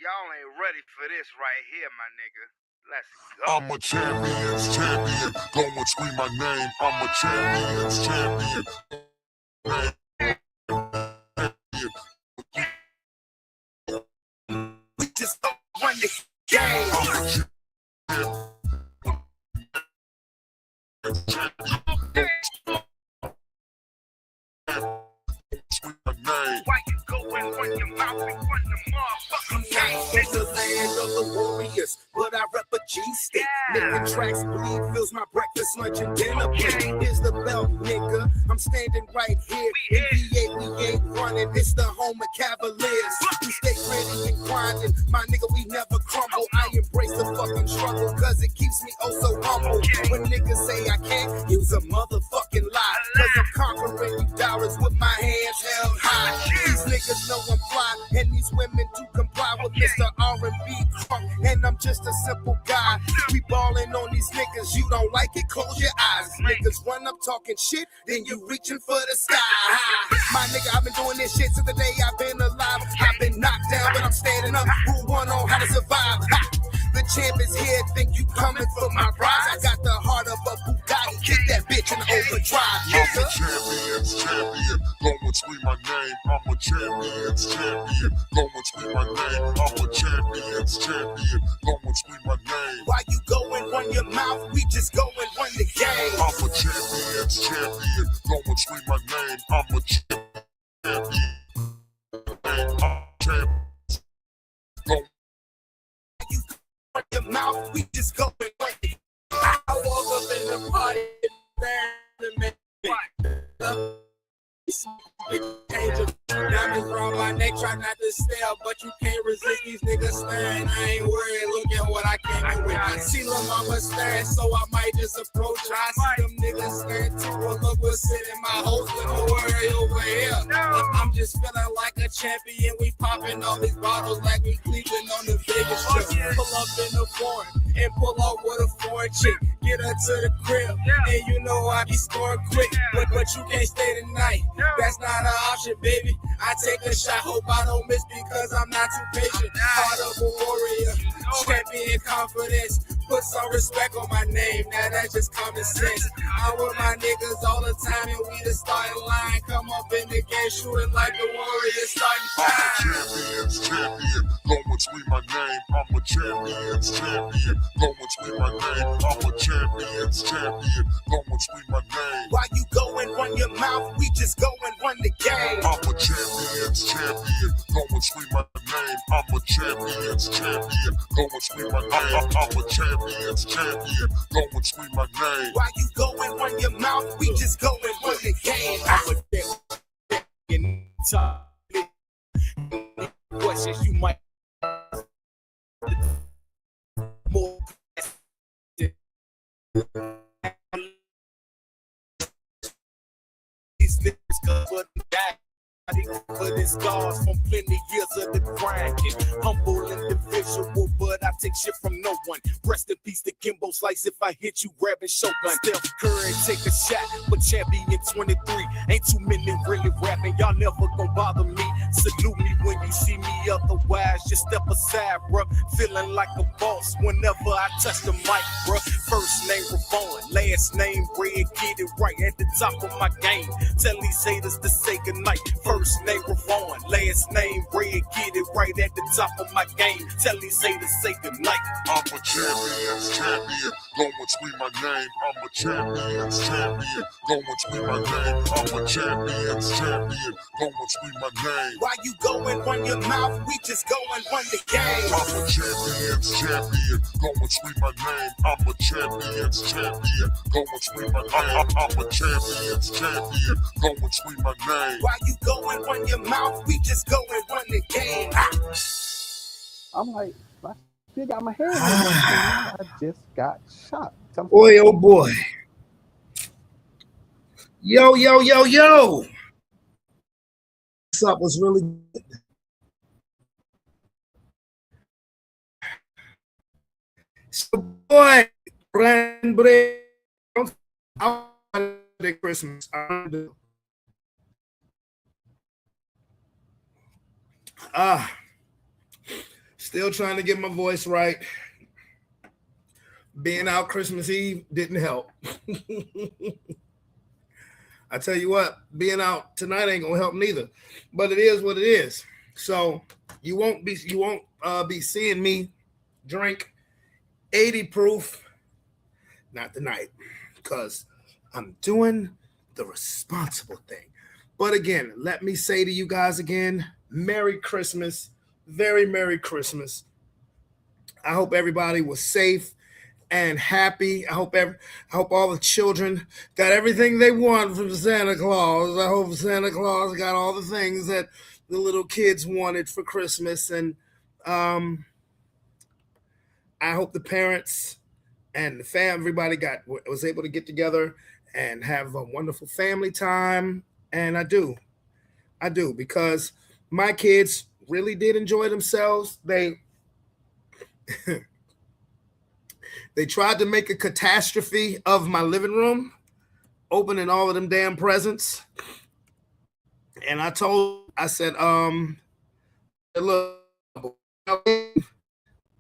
Y'all ain't ready for this right here, my nigga. Let's go. I'm a champion's champion. Go and scream my name. I'm a champion's champion. We just don't run the game. Why you go and run your mouth and run the motherfucking game? It's the land of the warriors, but I rep a G-stick. Making tracks bleed fills my breakfast, lunch, and dinner plate. Here's the belt, nigga. I'm standing right here. NBA, we ain't running. It's the home of Cavaliers. We stay ready and grinding. My nigga, we never crumble. I embrace the fucking struggle, cause it keeps me oh so humble. When niggas say I can't, use a motherfucking lie. Cause I'm conquering you doubters with my hands held high. These niggas know I'm fly, and these women do comply with Mr. R&B crunk, and I'm just a simple guy. We ballin' on these niggas, you don't like it, close your eyes. Niggas run up talking shit, then you reaching for the sky. My nigga, I've been doing this shit since the day I've been alive. I've been knocked down, but I'm standing up. Rule one on how to survive. The champ is here, think you coming for my prize. I got the heart of a Bugatti, kick that bitch in the overdrive. I'm a champion's champion. Go and scream my name. I'm a champion's champion. Go and scream my name. I'm a champion's champion. Go and scream my name. Why you go and run your mouth? We just go and run the game. I'm a champion's champion. Go and scream my name. I'm a champion. I'm a champion. You run your mouth, we just go and run the game. I woke up in the party, diamonds round my neck, try not to stare, but you can't resist these niggas staring. I ain't worried, look at what I came in with. I see Lil' Mama staring, so I might just approach her. I see them niggas staring too, well look what's sitting my host, but don't worry over here. I'm just feeling like a champion, we popping all these bottles like we Cleveland on the Vegas trip. Pull up in the foreign, and pull off with a foreign chick. Get her to the crib, and you know I be scoring quick, but you can't stay tonight. That's not an option, baby. I take a shot, hope I don't miss because I'm not too patient. Heart of a warrior, champion confidence. Put some respect on my name, now that's just common sense. I'm with my niggas all the time, and we the starting line. Come up in the game, shooting like the Warriors starting I'm a time. champion's champion. Go and scream my name. I'm a champion's champion. Go and scream my name. I'm a champion's champion. Go and scream my name. Why you go and run your mouth? We just go and run the game. I'm a champion's champion. Go and scream my name. I'm a champion's champion. Go and scream my name. I'm a champion's champion. Go and scream my name. Why you go and run your mouth? We just go and run the game. I'm a champion. Questions you might more. These niggas covered in that. Covered in scars from plenty years of the grinding. Humble individual, but I take shit from no one. Rest in peace to Kimbo Slice. If I hit you, grabbing shotgun. Steph Curry, take a shot, but champion 23. Ain't too many really rapping. Y'all never gon' bother me. Salute me when you see me. Otherwise, just step aside, bruh. Feeling like a boss whenever I touch the mic, bruh. First name Ravon, last name Red. Get it right at the top of my game. Tell these haters to say goodnight. First name Ravon, last name Red. Get it right at the top of my game. Tell these haters to say goodnight. I'm a champion's champion. Go and scream my name. I'm a champion's champion. Go and scream my name. I'm a champion's champion. Go and scream my name. Why you go and run your mouth? We just go and run the game. I'm a champion's champion. Go and scream my name. I'm a champion's champion. Go and scream my name. I'm a champion's champion. Go and scream my name. Why you go and run your mouth? We just go and run the game. I'm like, I still got my hair. I just got shot. Boy, oh boy. Yo. What's up? What's really good? So, boy, brand break. Christmas. Still trying to get my voice right. Being out Christmas Eve didn't help. I tell you what, being out tonight ain't gonna help neither. But it is what it is. So you won't be seeing me drink 80 proof, not tonight, because I'm doing the responsible thing. But again, let me say to you guys again, Merry Christmas. Very Merry Christmas. I hope everybody was safe and happy. I hope all the children got everything they want from Santa Claus. I hope Santa Claus got all the things that the little kids wanted for Christmas. And I hope the parents and the everybody was able to get together and have a wonderful family time. And I do because my kids really did enjoy themselves. They tried to make a catastrophe of my living room, opening all of them damn presents. And I said, look,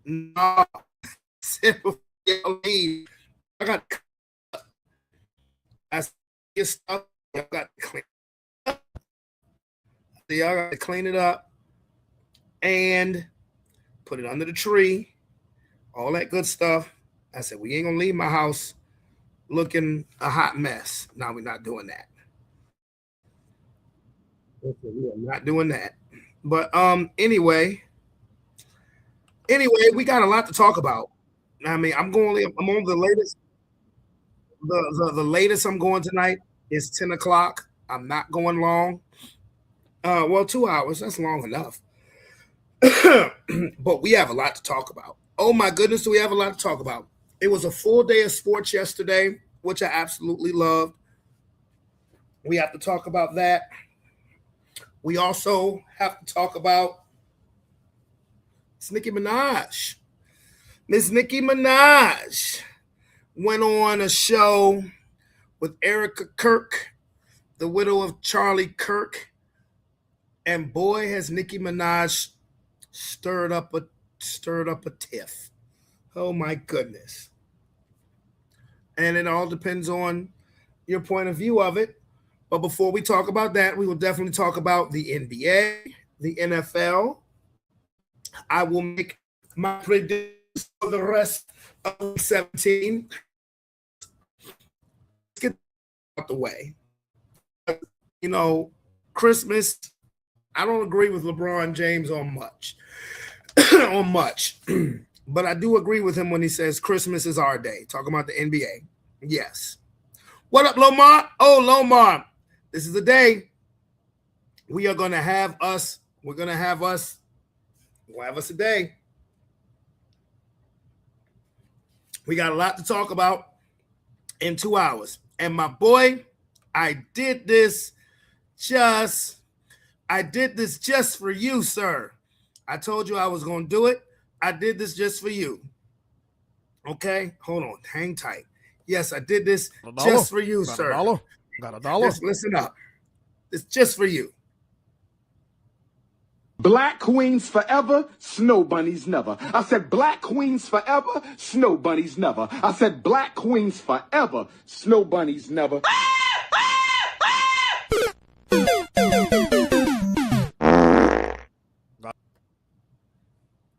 no, I said, before y'all leave, I said, your stuff, y'all got to clean it up. Y'all got to clean it up and put it under the tree, all that good stuff. I said, we ain't gonna leave my house looking a hot mess. No, we're not doing that. We are not doing that. But anyway, we got a lot to talk about. I mean, I'm on the latest. The latest I'm going tonight is 10 o'clock. I'm not going long. Well, 2 hours, that's long enough. But we have a lot to talk about. Oh my goodness, do we have a lot to talk about? It was a full day of sports yesterday, which I absolutely loved. We have to talk about that. We also have to talk about Nicki Minaj. Miss Nicki Minaj went on a show with Erica Kirk, the widow of Charlie Kirk. And boy, has Nicki Minaj stirred up a tiff. Oh my goodness. And it all depends on your point of view of it. But before we talk about that, we will definitely talk about the NBA, the NFL. I will make my predictions for the rest of week 17. Let's get out the way. You know, Christmas, I don't agree with LeBron James on much. But I do agree with him when he says Christmas is our day. Talking about the NBA. Yes. What up, Lomar? Oh, Lomar. This is the day we'll have us a day. We got a lot to talk about in 2 hours. And my boy, I did this just for you, sir. I told you I was going to do it. I did this just for you. Okay? Hold on. Hang tight. Yes, I did this just for you, sir. Got a dollar? Just listen up. It's just for you. Black queens forever, snow bunnies never. I said black queens forever, snow bunnies never. I said black queens forever, snow bunnies never.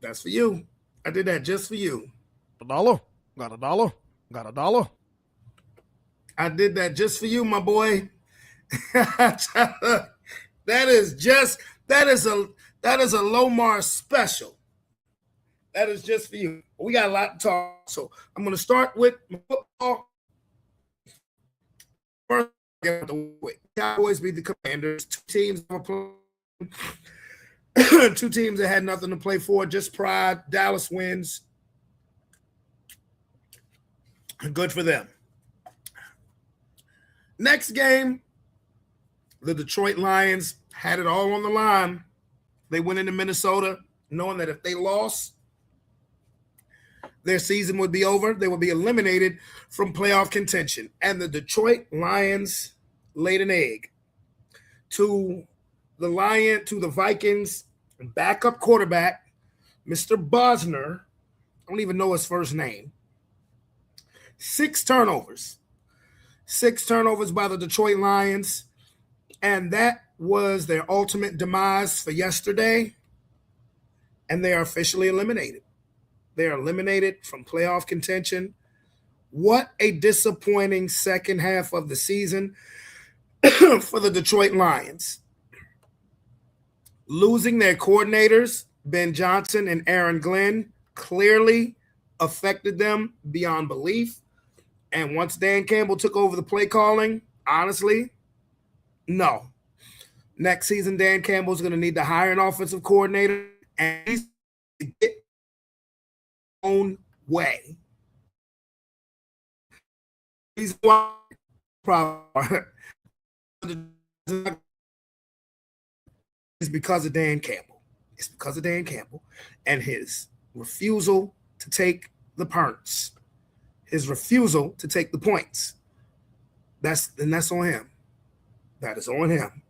That's for you. I did that just for you. $1. Got a dollar? Got a dollar? I did that just for you, my boy. That is a Lomar special. That is just for you. We got a lot to talk. So I'm going to start with football. First, get the way. Cowboys beat the Commanders. Two teams that had nothing to play for, just pride. Dallas wins. Good for them. Next game, the Detroit Lions had it all on the line. They went into Minnesota knowing that if they lost, their season would be over. They would be eliminated from playoff contention. And the Detroit Lions laid an egg to the Vikings backup quarterback Mr. Bosner, I don't even know his first name. 6 turnovers. 6 turnovers by the Detroit Lions. And that was their ultimate demise for yesterday. And they are officially eliminated. They are eliminated from playoff contention. What a disappointing second half of the season for the Detroit Lions. Losing their coordinators, Ben Johnson and Aaron Glenn, clearly affected them beyond belief. And once Dan Campbell took over the play calling, honestly, no. Next season, Dan Campbell's going to need to hire an offensive coordinator and he's to get his own way. He's problem. It's because of Dan Campbell. It's because of Dan Campbell and his refusal to take the punts, his refusal to take the points. That's on him. That is on him.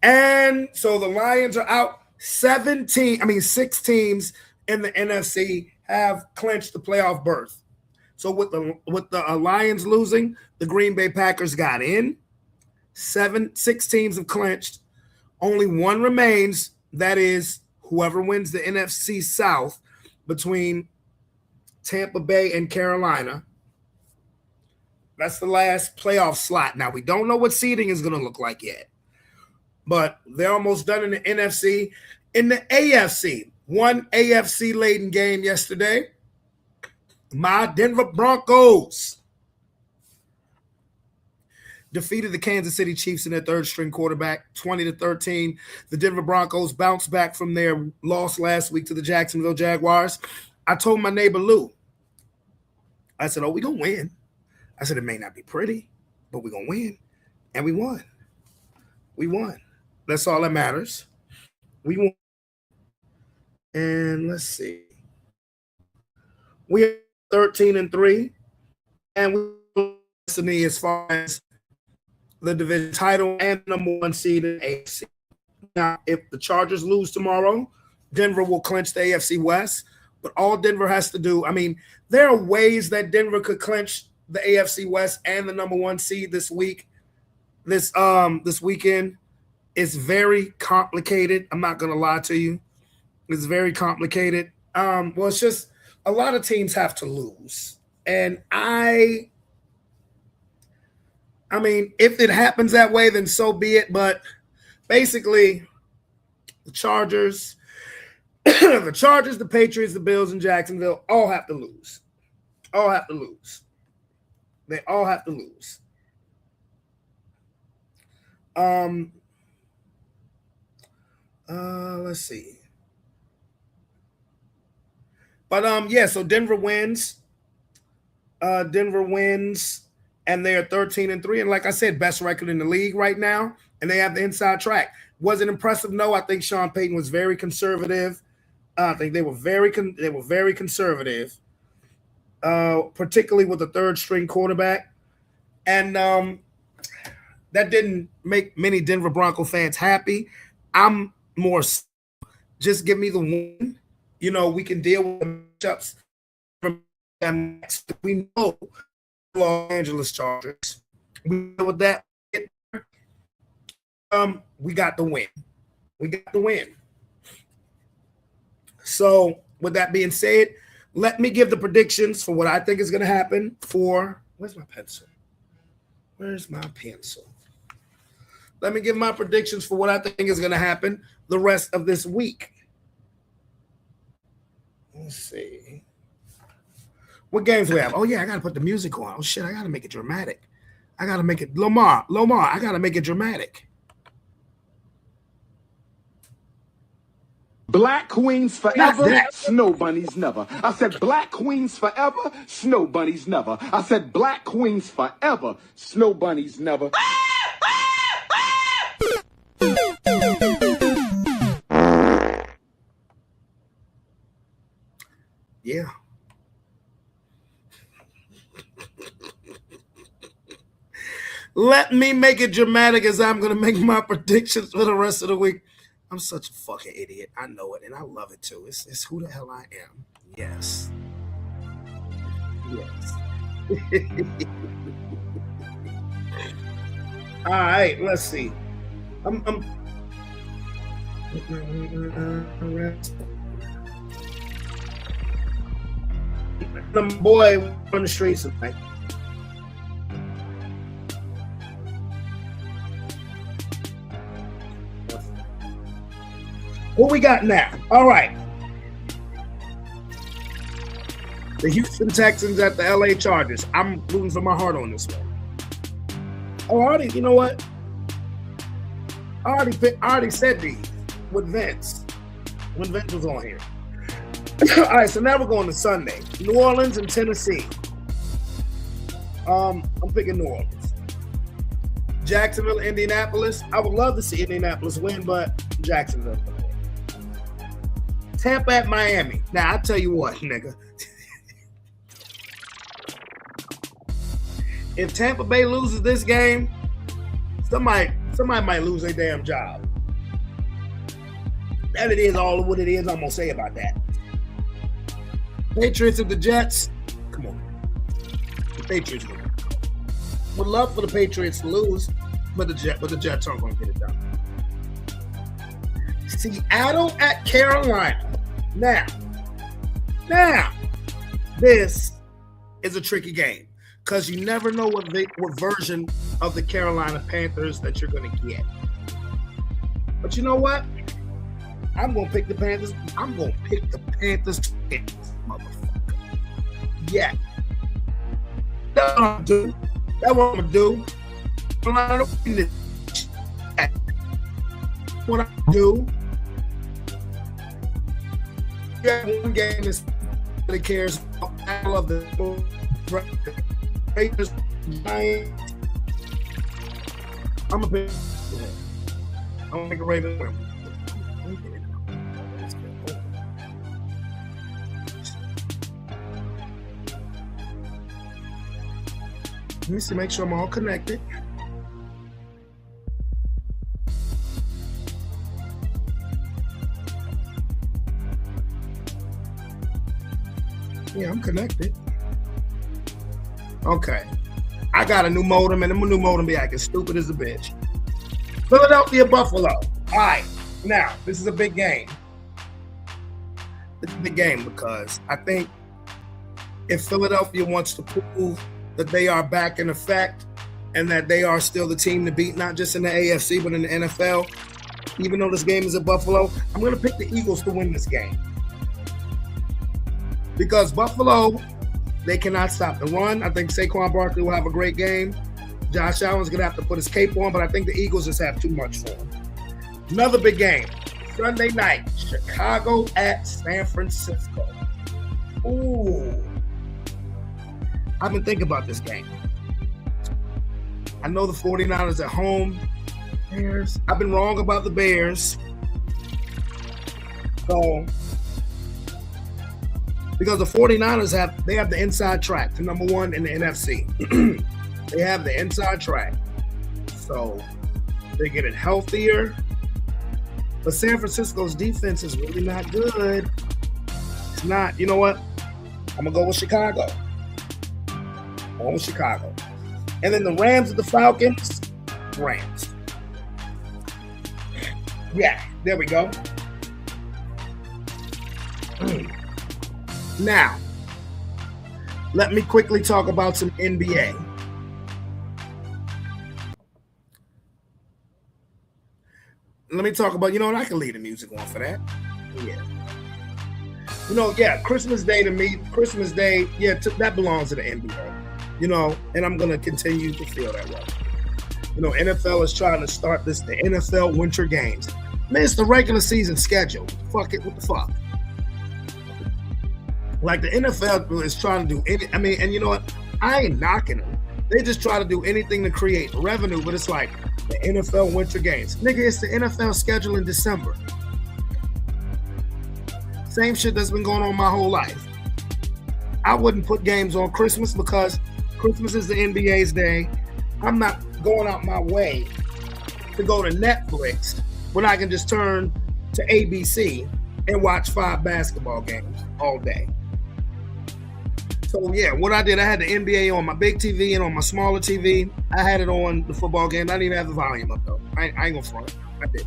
And so the Lions are out. 6 teams in the NFC have clinched the playoff berth. So with the Lions losing, the Green Bay Packers got in. 6 teams have clinched. Only one remains. That is whoever wins the NFC South between Tampa Bay and Carolina. That's the last playoff slot. Now, we don't know what seeding is going to look like yet, but they're almost done in the NFC. In the AFC, one AFC-laden game yesterday, my Denver Broncos defeated the Kansas City Chiefs and their third-string quarterback, 20-13. The Denver Broncos bounced back from their loss last week to the Jacksonville Jaguars. I told my neighbor Lou, I said, we're going to win. I said, it may not be pretty, but we're going to win. And we won. We won. That's all that matters. We won. And let's see. We are 13-3. And we destiny as far as the division title and number 1 seed in AFC. Now, if the Chargers lose tomorrow, Denver will clinch the AFC West. But all Denver has to do, there are ways that Denver could clinch the AFC West and the number 1 seed this week. This weekend. It's very complicated. I'm not going to lie to you. It's very complicated. It's just a lot of teams have to lose. And if it happens that way, then so be it. But basically, the Chargers, the Patriots, the Bills, and Jacksonville all have to lose. All have to lose. They all have to lose. Let's see. But so Denver wins. Denver wins, and they are 13-3. And like I said, best record in the league right now, and they have the inside track. Was it impressive? No, I think Sean Payton was very conservative. I think they were very conservative, particularly with the third-string quarterback. And that didn't make many Denver Bronco fans happy. I'm more just give me the win. We can deal with the matchups from them. We know Los Angeles Chargers. We deal with that. We got the win. We got the win. So, with that being said, let me give the predictions for what I think is going to happen for – where's my pencil? Where's my pencil? Let me give my predictions for what I think is going to happen the rest of this week. Let's see. What games we have? Oh, yeah, I got to put the music on. Oh, shit, I got to make it dramatic. I got to make it – Lamar, I got to make it dramatic. Black queens forever, snow bunnies never. I said black queens forever, snow bunnies never. I said black queens forever, snow bunnies never. Yeah. Let me make it dramatic as I'm going to make my predictions for the rest of the week. I'm such a fucking idiot. I know it, and I love it too. It's who the hell I am. Yes. Yes. All right, let's see. I'm boy on the streets tonight. What we got now? All right. The Houston Texans at the LA Chargers. I'm rooting for my heart on this one. Oh, you know what? I already said these with Vince when Vince was on here. All right, so now we're going to Sunday. New Orleans and Tennessee. I'm picking New Orleans. Jacksonville, Indianapolis. I would love to see Indianapolis win, but Jacksonville. Tampa at Miami. Now, I'll tell you what, nigga. If Tampa Bay loses this game, somebody might lose their damn job. That it is all of what it is. I'm gonna say about that. Patriots at the Jets. Come on, the Patriots win. Would love for the Patriots to lose, but the Jets aren't gonna get it done. Seattle at Carolina. Now, this is a tricky game. Because you never know what version of the Carolina Panthers that you're going to get. But you know what? I'm going to pick the Panthers. I'm going to pick the Panthers to win this motherfucker. Yeah. That's what I'm going to do. That's what I'm going to do. What I do. Yeah, one game is nobody cares about. I love the Raiders, Giants. I'm gonna make a Ravens win. Let me see, make sure I'm all connected. Yeah, I'm connected. Okay. I got a new modem, and the new modem be acting stupid as a bitch. Philadelphia, Buffalo. All right. Now, this is a big game. It's a big game because I think if Philadelphia wants to prove that they are back in effect and that they are still the team to beat, not just in the AFC, but in the NFL, even though this game is at Buffalo, I'm going to pick the Eagles to win this game. Because Buffalo, they cannot stop the run. I think Saquon Barkley will have a great game. Josh Allen's going to have to put his cape on, but I think the Eagles just have too much for him. Another big game. Sunday night, Chicago at San Francisco. Ooh. I've been thinking about this game. I know the 49ers at home. Bears. I've been wrong about the Bears. So, because the 49ers have the inside track to number one in the NFC. They have the inside track. So they're getting healthier. But San Francisco's defense is really not good. It's not. You know what? I'm going to go with Chicago. And then the Rams and the Falcons. Rams. Yeah, there we go. Now, let me quickly talk about some NBA. Let me talk about, you know what, I can leave the music on for that. Yeah. You know, yeah, Christmas Day to me, that belongs to the NBA. You know, and I'm going to continue to feel that way. You know, NFL is trying to start the NFL Winter Games. Man, it's the regular season schedule. Fuck it, what the fuck? Like the NFL is trying to do and you know what? I ain't knocking them. They just try to do anything to create revenue, but it's like the NFL Winter Games. Nigga, it's the NFL schedule in December. Same shit that's been going on my whole life. I wouldn't put games on Christmas because Christmas is the NBA's day. I'm not going out my way to go to Netflix when I can just turn to ABC and watch 5 basketball games all day. So yeah, what I did, I had the NBA on my big TV and on my smaller TV. I had it on the football game. I didn't even have the volume up though. I ain't gonna front. I did.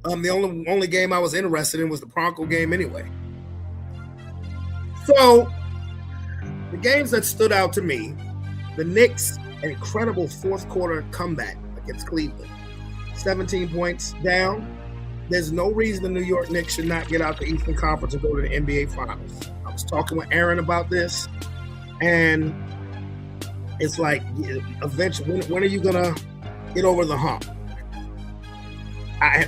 The only game I was interested in was the Bronco game anyway. So the games that stood out to me, the Knicks, an incredible fourth quarter comeback against Cleveland. 17 points down. There's no reason the New York Knicks should not get out the Eastern Conference and go to the NBA Finals. I was talking with Aaron about this, and it's like, eventually, when are you gonna get over the hump? I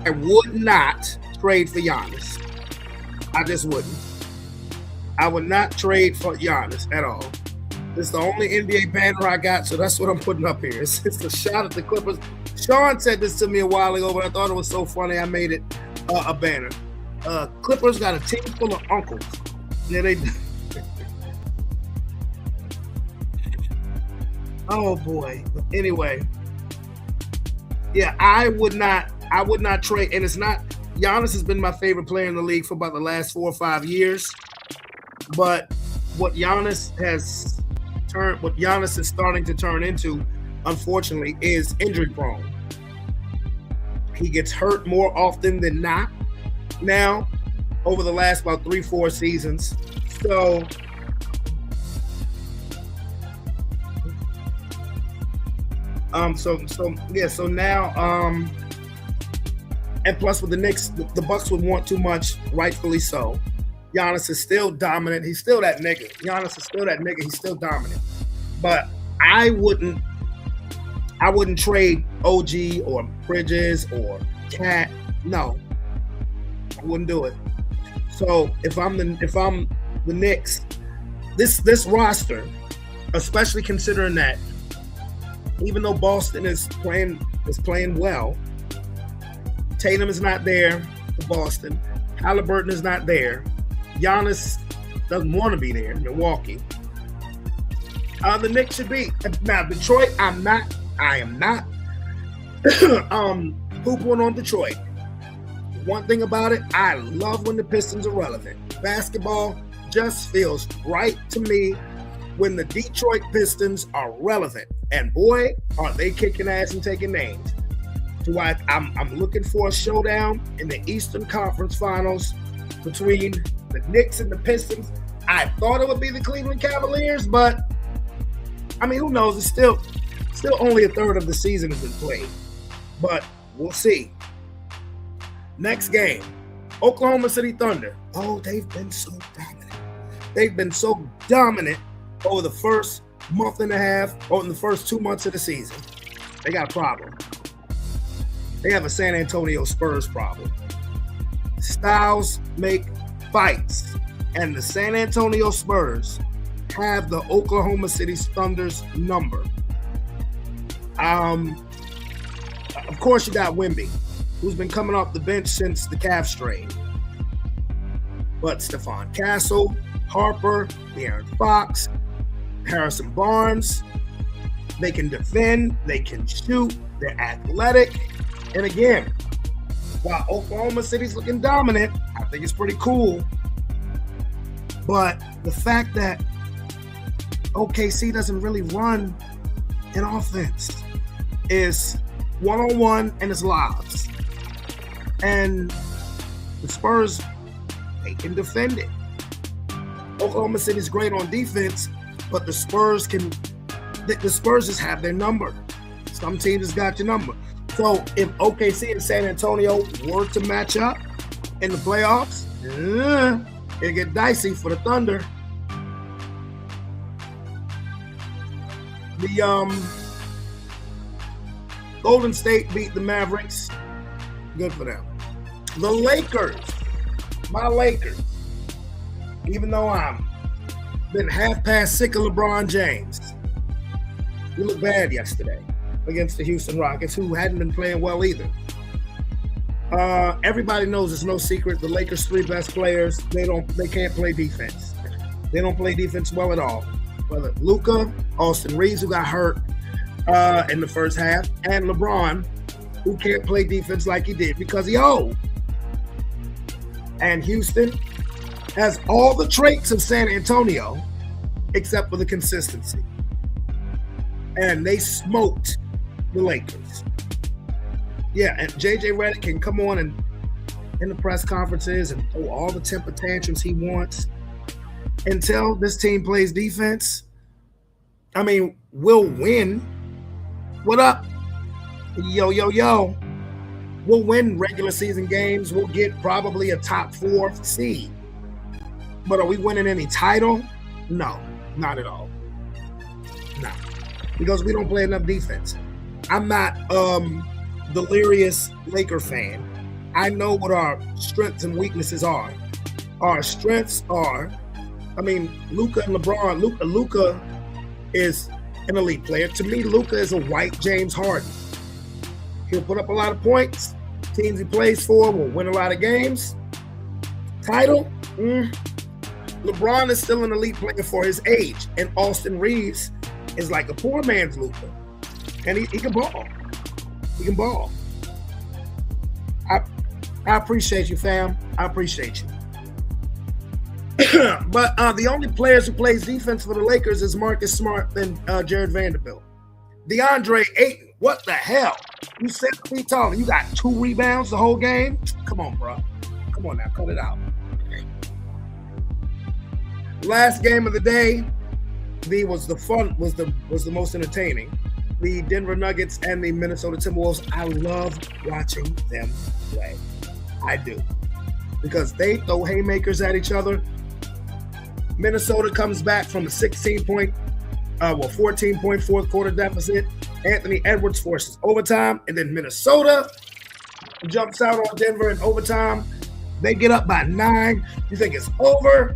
would not trade for Giannis. I just wouldn't. I would not trade for Giannis at all. This is the only NBA banner I got, so that's what I'm putting up here. It's a shot at the Clippers. Sean said this to me a while ago, but I thought it was so funny I made it a banner. Clippers got a team full of uncles. Yeah, they. Oh boy. But anyway, yeah, I would not trade, and it's not. Giannis has been my favorite player in the league for about the last 4 or 5 years. But what Giannis is starting to turn into, unfortunately, is injury prone. He gets hurt more often than not now over the last about 3-4 seasons. So so now and plus with the Knicks, the Bucks would want too much, rightfully so. Giannis is still dominant. He's still that nigga. Giannis is still that nigga. He's still dominant. But I wouldn't trade OG or Bridges or Cat. No, I wouldn't do it. So if I'm the Knicks, this roster, especially considering that even though Boston is playing well, Tatum is not there for Boston. Halliburton is not there. Giannis doesn't want to be there in Milwaukee. The Knicks should be. Now, Detroit, I am not pooping on Detroit. One thing about it, I love when the Pistons are relevant. Basketball just feels right to me when the Detroit Pistons are relevant. And boy, are they kicking ass and taking names. So I'm looking for a showdown in the Eastern Conference Finals between the Knicks and the Pistons. I thought it would be the Cleveland Cavaliers, but I mean, who knows? It's still only a third of the season has been played, but we'll see. Next game, Oklahoma City Thunder. Oh, they've been so dominant. They've been so dominant over the first month and a half, or in the first 2 months of the season. They got a problem. They have a San Antonio Spurs problem. Styles make fights, and the San Antonio Spurs have the Oklahoma City Thunder's number. Of course, you got Wemby, who's been coming off the bench since the calf strain. But Stephon Castle, Harper, De'Aaron Fox, Harrison Barnes, they can defend, they can shoot, they're athletic. And again, while Oklahoma City's looking dominant, I think it's pretty cool. But the fact that OKC doesn't really run an offense is one-on-one and it's lobs. And the Spurs, they can defend it. Oklahoma City's great on defense, but the Spurs just have their number. Some teams has got your number. So if OKC and San Antonio were to match up in the playoffs, it'd get dicey for the Thunder. The Golden State beat the Mavericks. Good for them. The Lakers, my Lakers, even though I'm been half past sick of LeBron James, we looked bad yesterday against the Houston Rockets, who hadn't been playing well either. Everybody knows it's no secret the Lakers' 3 best players, they can't play defense. They don't play defense well at all. Whether Luka, Austin Reeves, who got hurt in the first half, and LeBron, who can't play defense like he did because he old. And Houston has all the traits of San Antonio except for the consistency. And they smoked the Lakers. Yeah, and JJ Redick can come on and in the press conferences and throw all the temper tantrums he wants until this team plays defense. I mean, we'll win. What up? Yo. We'll win regular season games. We'll get probably a top 4 seed. But are we winning any title? No, not at all. No, because we don't play enough defense. I'm not delirious Laker fan. I know what our strengths and weaknesses are. Our strengths are, Luka and LeBron. Luka is an elite player. To me, Luka is a white James Harden. He'll put up a lot of points. Teams he plays for will win a lot of games. Title? LeBron is still an elite player for his age. And Austin Reeves is like a poor man's Luka. And he can ball. He can ball. I appreciate you, fam. I appreciate you. But the only players who plays defense for the Lakers is Marcus Smart and Jared Vanderbilt. DeAndre Ayton, what the hell? You 7 feet tall and you got 2 rebounds the whole game? Come on, bro. Come on now, cut it out. Last game of the day, was the most entertaining. The Denver Nuggets and the Minnesota Timberwolves. I love watching them play. I do. Because they throw haymakers at each other. Minnesota comes back from a 14-point fourth quarter deficit. Anthony Edwards forces overtime, and then Minnesota jumps out on Denver in overtime. They get up by 9. You think it's over,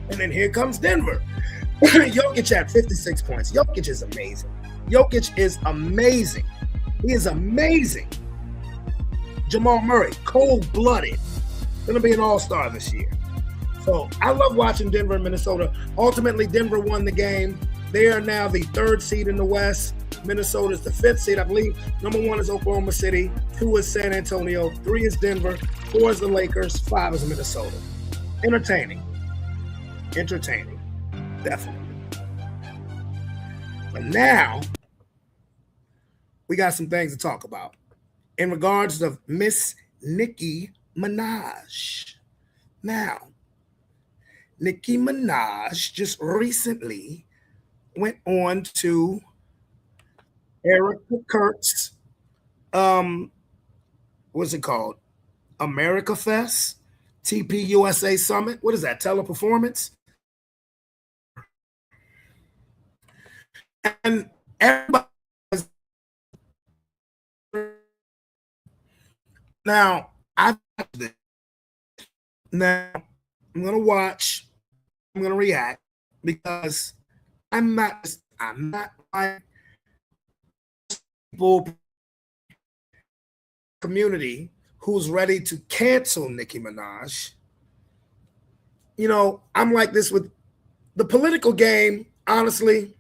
and then here comes Denver. Jokic had 56 points. Jokic is amazing. He is amazing. Jamal Murray, cold-blooded. Going to be an all-star this year. So I love watching Denver and Minnesota. Ultimately, Denver won the game. They are now the 3rd seed in the West. Minnesota is the 5th seed, I believe. Number 1 is Oklahoma City. 2 is San Antonio. 3 is Denver. 4 is the Lakers. 5 is Minnesota. Entertaining. Definitely. But now, we got some things to talk about in regards to Miss Nicki Minaj. Now, Nicki Minaj just recently went on to Erica Kurt's, what's it called? America Fest, TP USA Summit. What is that? Teleperformance? And everybody. Now, I'm going to watch. I'm going to react because I'm not like people community who's ready to cancel Nicki Minaj. You know, I'm like this with the political game. Honestly,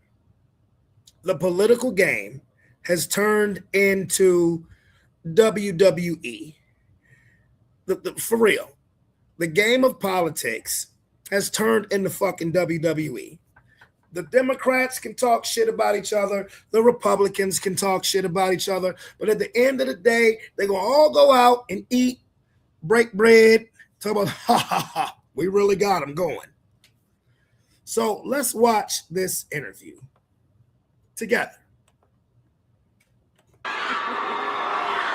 the political game has turned into WWE. For real. The game of politics has turned into fucking WWE. The Democrats can talk shit about each other. The Republicans can talk shit about each other. But at the end of the day, they're going to all go out and eat, break bread, talk about, ha, ha, ha, we really got them going. So let's watch this interview together.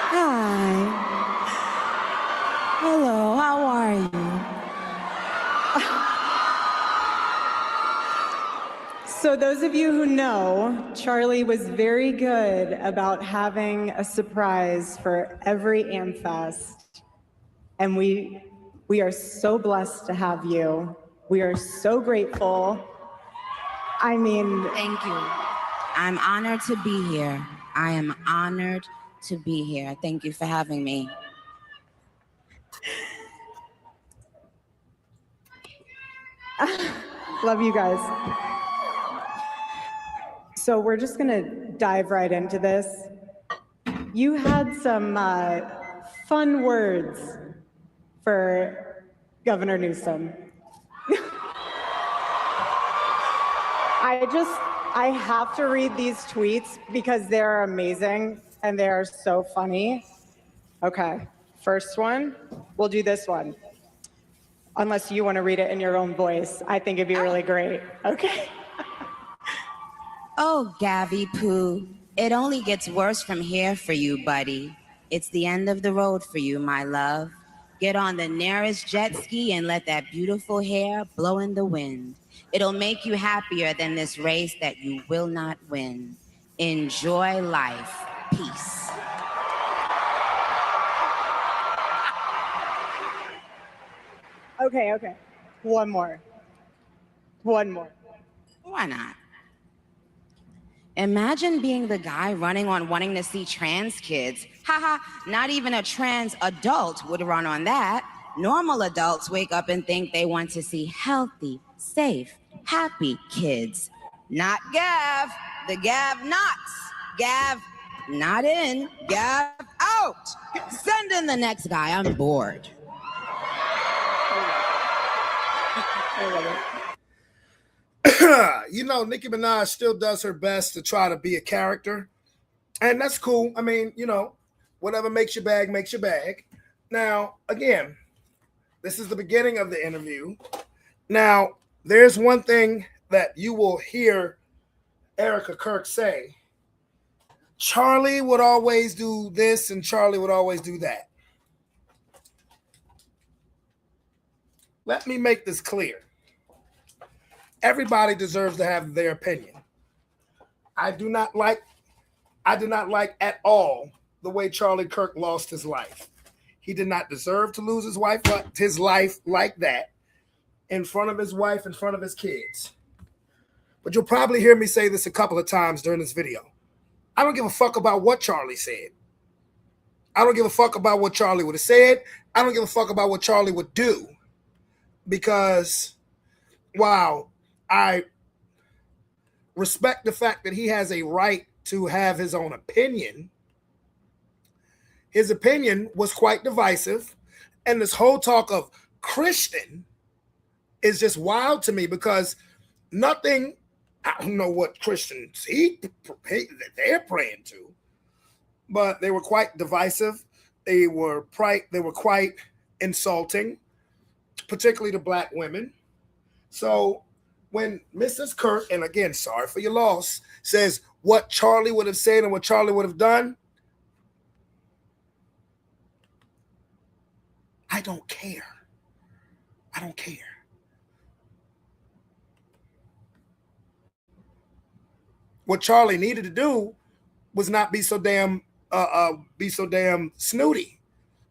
Hi. Hello, how are you? So those of you who know, Charlie was very good about having a surprise for every AmFest. And we are so blessed to have you. We are so grateful. I mean, thank you. I'm honored to be here. I am honored to be here. Thank you for having me. Love you guys. So we're just gonna dive right into this. you had some fun words for Governor Newsom. I have to read these tweets because they're amazing and they are so funny. Okay, first one, we'll do this one. Unless you want to read it in your own voice, I think it'd be really great. Okay. Oh, Gabby Poo, it only gets worse from here for you, buddy. It's the end of the road for you, my love. Get on the nearest jet ski and let that beautiful hair blow in the wind. It'll make you happier than this race that you will not win. Enjoy life. Peace. Okay. One more. Why not? Imagine being the guy running on wanting to see trans kids. Haha, not even a trans adult would run on that. Normal adults wake up and think they want to see healthy, safe, happy kids. Not Gav, the Gav nots. Gav, not in, Gav out. Send in the next guy, I'm bored. You know, Nicki Minaj still does her best to try to be a character. And that's cool. I mean, you know, whatever makes your bag, makes your bag. Now, again, this is the beginning of the interview. Now, there's one thing that you will hear Erica Kirk say. Charlie would always do this and Charlie would always do that. Let me make this clear. Everybody deserves to have their opinion. I do not like at all the way Charlie Kirk lost his life. He did not deserve to lose his life like that in front of his wife, in front of his kids. But you'll probably hear me say this a couple of times during this video. I don't give a fuck about what Charlie said. I don't give a fuck about what Charlie would have said. I don't give a fuck about what Charlie would do. Because while I respect the fact that he has a right to have his own opinion, his opinion was quite divisive. And this whole talk of Christian is just wild to me because nothing, I don't know what Christians they're praying to, but they were quite divisive. They were quite insulting, particularly to black women. So when Mrs. Kirk, and again, sorry for your loss, says what Charlie would have said and what Charlie would have done, I don't care. I don't care. What Charlie needed to do was not be so damn snooty.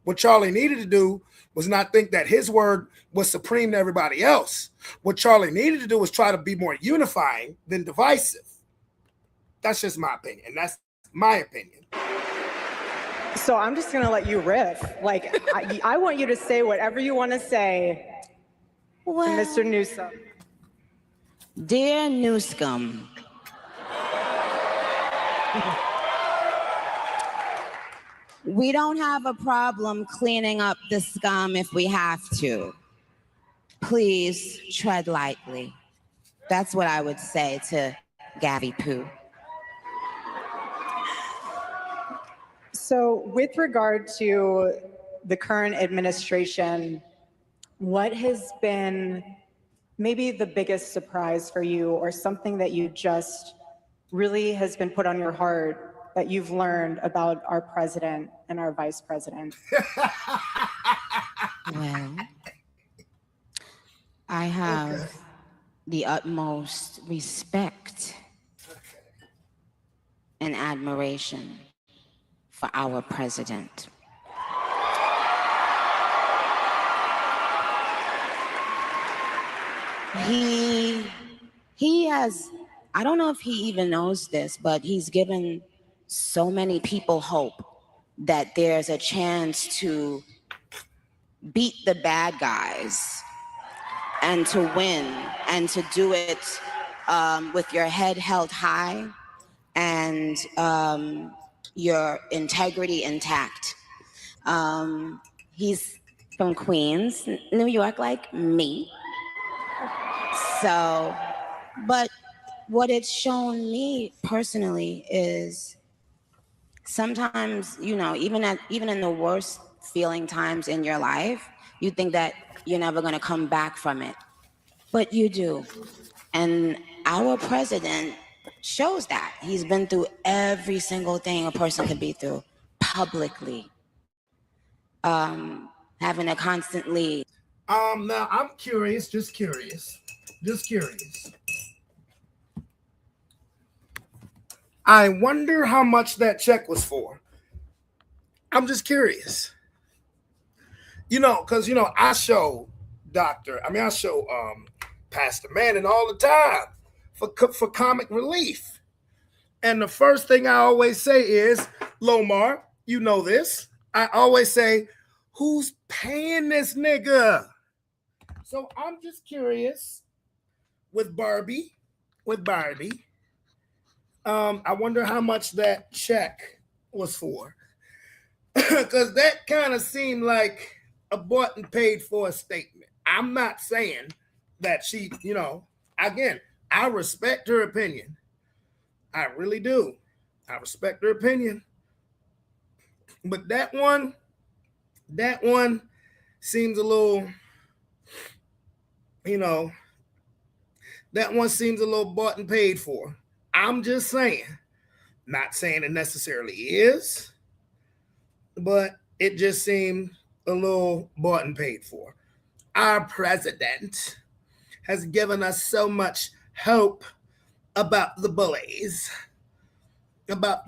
What Charlie needed to do was not think that his word was supreme to everybody else. What Charlie needed to do was try to be more unifying than divisive. That's just my opinion. That's my opinion. So I'm just gonna let you riff. Like, I want you to say whatever you want to say to Mr. Newsom. Dear Newscum, we don't have a problem cleaning up the scum if we have to. Please tread lightly. That's what I would say to Gabby Poo. So with regard to the current administration, what has been maybe the biggest surprise for you or something that you just really has been put on your heart that you've learned about our president and our vice president? Well, I have the utmost respect and admiration for our president. He has, I don't know if he even knows this, but he's given so many people hope that there's a chance to beat the bad guys and to win and to do it with your head held high and your integrity intact. He's from Queens, New York, like me. So, but what it's shown me personally is sometimes, even in the worst feeling times in your life, you think that you're never going to come back from it, but you do. And our president shows that. He's been through every single thing a person could be through publicly. Having to constantly. Now I'm curious, just curious. I wonder how much that check was for. I'm just curious. Because I show Pastor Manning all the time for comic relief. And the first thing I always say is, Lomar, you know this. I always say, who's paying this nigga? So I'm just curious with Barbie. I wonder how much that check was for. Because that kind of seemed like a bought and paid for statement. I'm not saying that she, again, I respect her opinion. I really do. I respect her opinion. But that one seems a little, that one seems a little bought and paid for. I'm just saying, not saying it necessarily is, but it just seemed a little bought and paid for. Our president has given us so much hope about the bullies. Our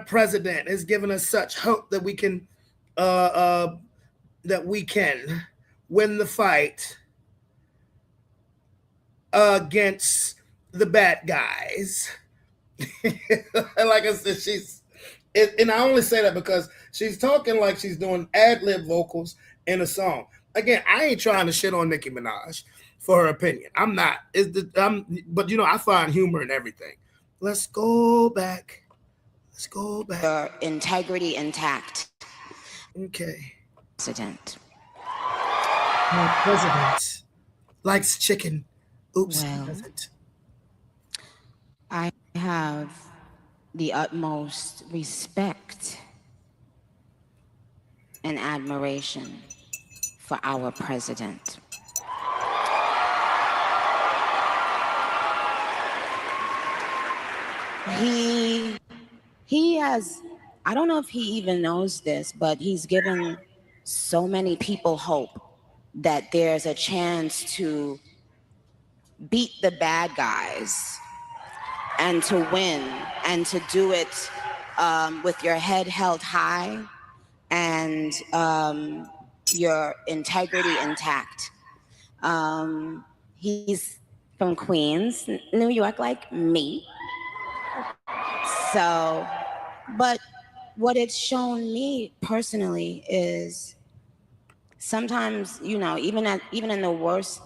president has given us such hope that we can win the fight against the bad guys. Like I said, and I only say that because she's talking like she's doing ad-lib vocals in a song. Again, I ain't trying to shit on Nicki Minaj for her opinion. I'm not. But I find humor in everything. Let's go back. Your integrity intact. Okay. President. My president likes chicken. Oops, Well, doesn't. I have the utmost respect and admiration for our president. He has, I don't know if he even knows this, but he's given so many people hope that there's a chance to beat the bad guys and to win and to do it with your head held high and your integrity intact. He's from Queens, New York, like me. So, but what it's shown me personally is sometimes, even in the worst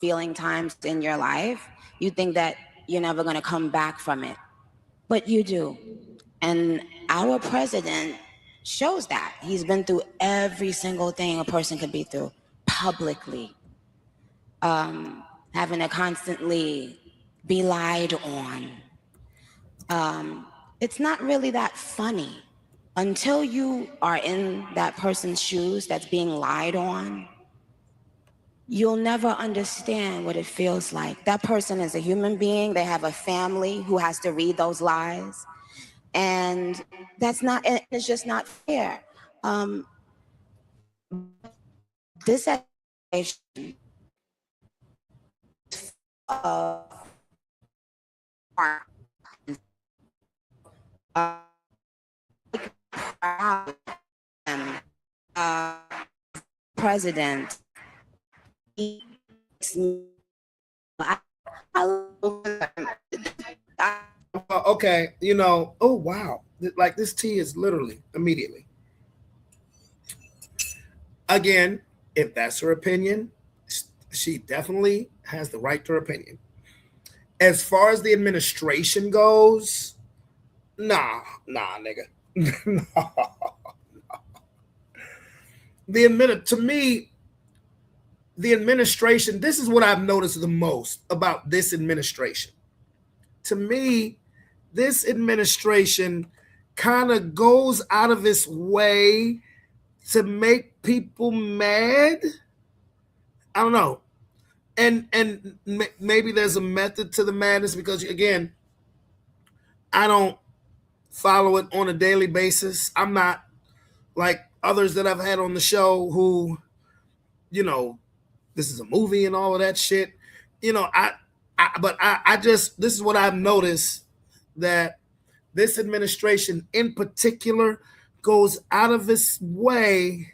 feeling times in your life, you think that you're never going to come back from it, but you do. And our president shows that. He's been through every single thing a person could be through publicly. Having to constantly be lied on. It's not really that funny. Until you are in that person's shoes that's being lied on, you'll never understand what it feels like. That person is a human being. They have a family who has to read those lies. And it's just not fair. This education of president. Okay, oh wow, like this tea is literally immediately. Again, if that's her opinion, she definitely has the right to her opinion. As far as the administration goes, nah, nigga. Nah. To me, the administration, this is what I've noticed the most about this administration. To me, this administration kind of goes out of its way to make people mad. I don't know. And maybe there's a method to the madness because, again, I don't follow it on a daily basis. I'm not like others that I've had on the show who, this is a movie and all of that shit. I just, this is what I've noticed, that this administration in particular goes out of its way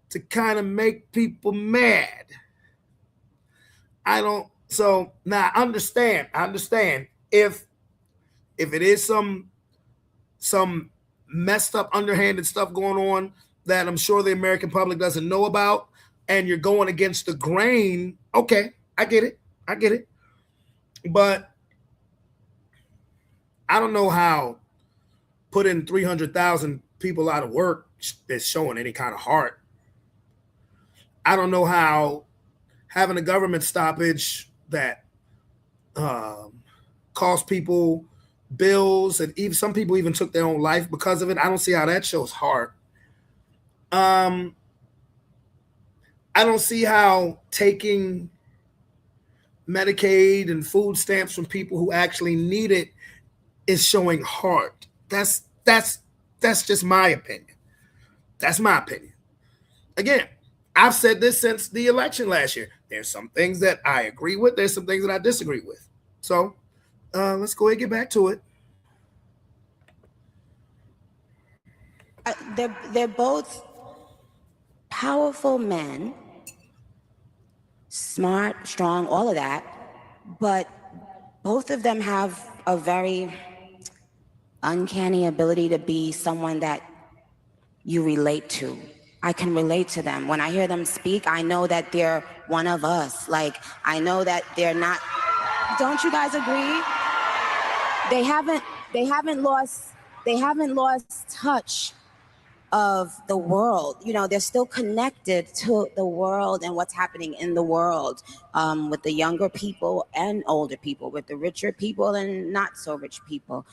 to kind of make people mad. So now I understand if it is some messed up underhanded stuff going on that I'm sure the American public doesn't know about, and you're going against the grain, okay, I get it. But I don't know how putting 300,000 people out of work is showing any kind of heart. I don't know how having a government stoppage that cost people bills, and even some people even took their own life because of it. I don't see how that shows heart. I don't see how taking Medicaid and food stamps from people who actually need it is showing heart. That's just my opinion. That's my opinion. Again, I've said this since the election last year. There's some things that I agree with. There's some things that I disagree with. So let's go ahead and get back to it. They're both powerful men, smart, strong, all of that, but both of them have a very uncanny ability to be someone that you relate to. I can relate to them. When I hear them speak, I know that they're one of us. Like, I know that they're not. Don't you guys agree? They haven't lost touch of the world. They're still connected to the world and what's happening in the world, with the younger people and older people, with the richer people and not so rich people.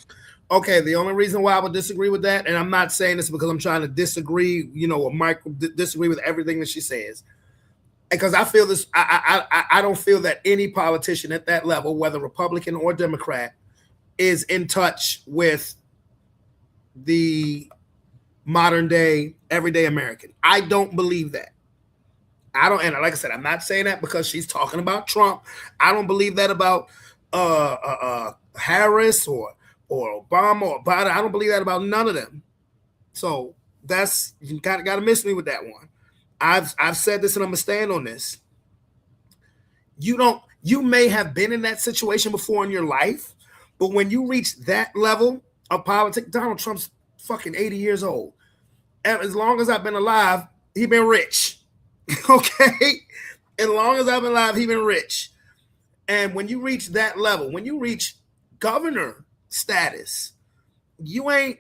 Okay, the only reason why I would disagree with that, and I'm not saying this because I'm trying to disagree, disagree with everything that she says, because I feel this, I don't feel that any politician at that level, whether Republican or Democrat, is in touch with the modern day, everyday American. I don't believe that. And like I said, I'm not saying that because she's talking about Trump. I don't believe that about Harris or Obama or Biden. I don't believe that about none of them. So you got to miss me with that one. I've said this and I'm gonna stand on this. You may have been in that situation before in your life, but when you reach that level of politics, Donald Trump's fucking 80 years old. And as long as I've been alive, he been rich. Okay? As long as I've been alive, he been rich. And when you reach that level, when you reach governor status, you may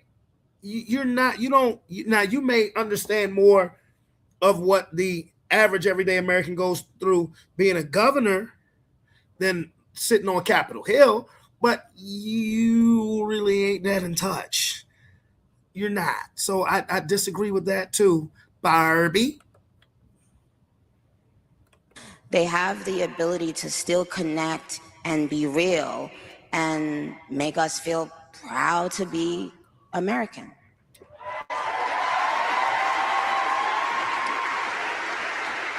understand more of what the average everyday American goes through being a governor than sitting on Capitol Hill, but you really ain't that in touch. You're not. So I disagree with that too, Barbie. They have the ability to still connect and be real and make us feel proud to be American.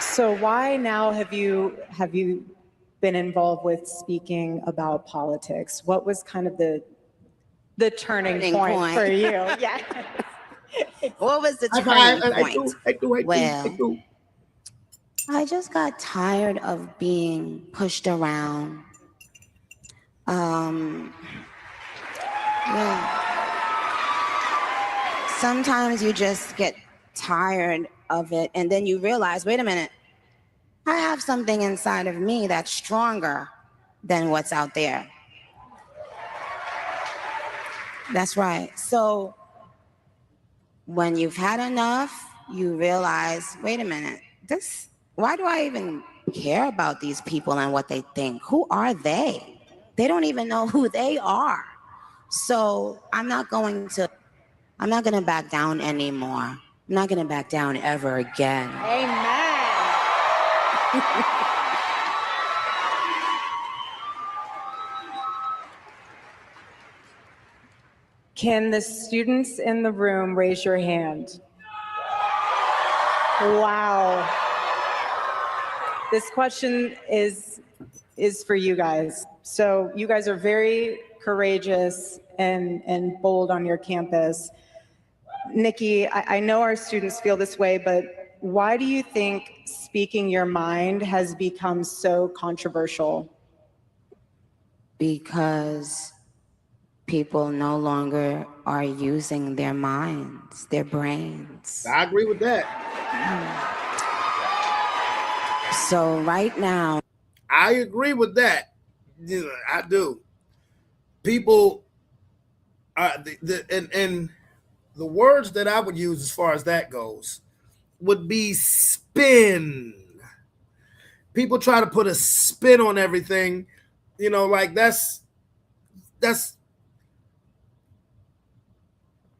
So why now have you been involved with speaking about politics? What was kind of the turning point for you? Yeah. What was the turning point? I just got tired of being pushed around. Sometimes you just get tired of it, and then you realize, wait a minute, I have something inside of me that's stronger than what's out there. That's right. So when you've had enough, you realize, wait a minute, why do I even care about these people and what they think? Who are they? They don't even know who they are. So I'm not going to back down anymore. I'm not going to back down ever again. Amen. Can the students in the room raise your hand? Wow. This question is for you guys. So you guys are very courageous and bold on your campus. Nikki, I know our students feel this way, but why do you think speaking your mind has become so controversial? Because people no longer are using their minds, their brains. I agree with that. So right now, I agree with that. Yeah, I do. People and the words that I would use as far as that goes would be spin. People try to put a spin on everything, like that's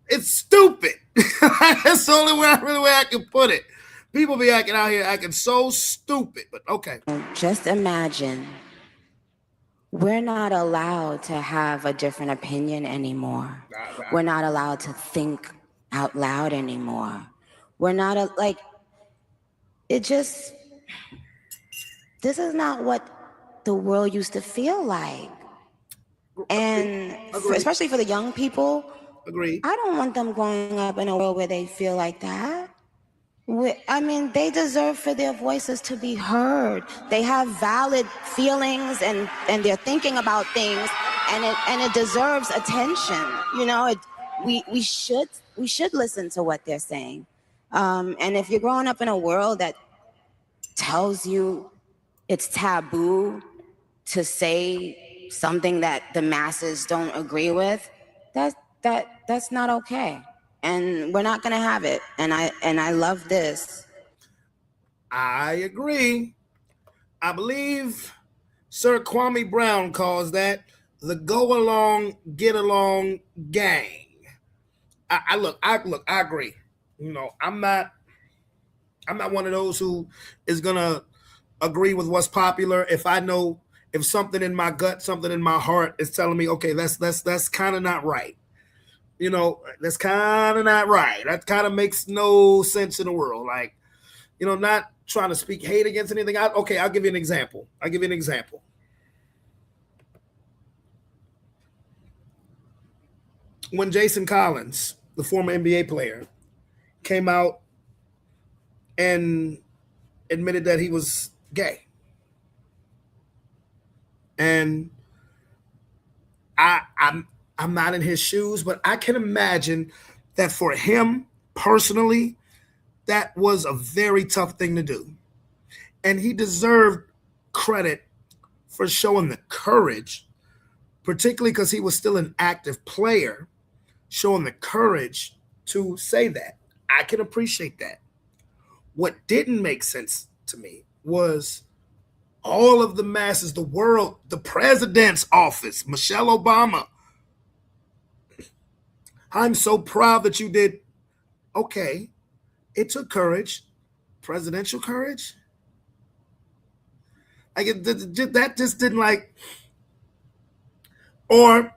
it's stupid. That's the only way I can put it. People be acting out here acting so stupid, but okay. Just imagine we're not allowed to have a different opinion anymore. We're not allowed to think out loud anymore. We're not this is not what the world used to feel like. And especially for the young people, Agreed. I don't want them growing up in a world where they feel like that. They deserve for their voices to be heard. They have valid feelings and they're thinking about things, and it deserves attention. We should listen to what they're saying. And if you're growing up in a world that tells you it's taboo to say something that the masses don't agree with, that's not okay. And we're not going to have it. And I love this. I agree. I believe Sir Kwame Brown calls that the go along, get along gang. I agree. I'm not one of those who is gonna agree with what's popular. If I know if something in my gut, something in my heart is telling me, okay, that's kind of not right. That's kind of not right. That kind of makes no sense in the world. Like, not trying to speak hate against anything. I'll give you an example. When Jason Collins, the former NBA player, came out and admitted that he was gay. And I'm not in his shoes, but I can imagine that for him personally, that was a very tough thing to do. And he deserved credit for showing the courage, particularly because he was still an active player, showing the courage to say that. I can appreciate that. What didn't make sense to me was all of the masses, the world, the president's office, Michelle Obama. I'm so proud that you did. Okay, it took courage, presidential courage. That just didn't or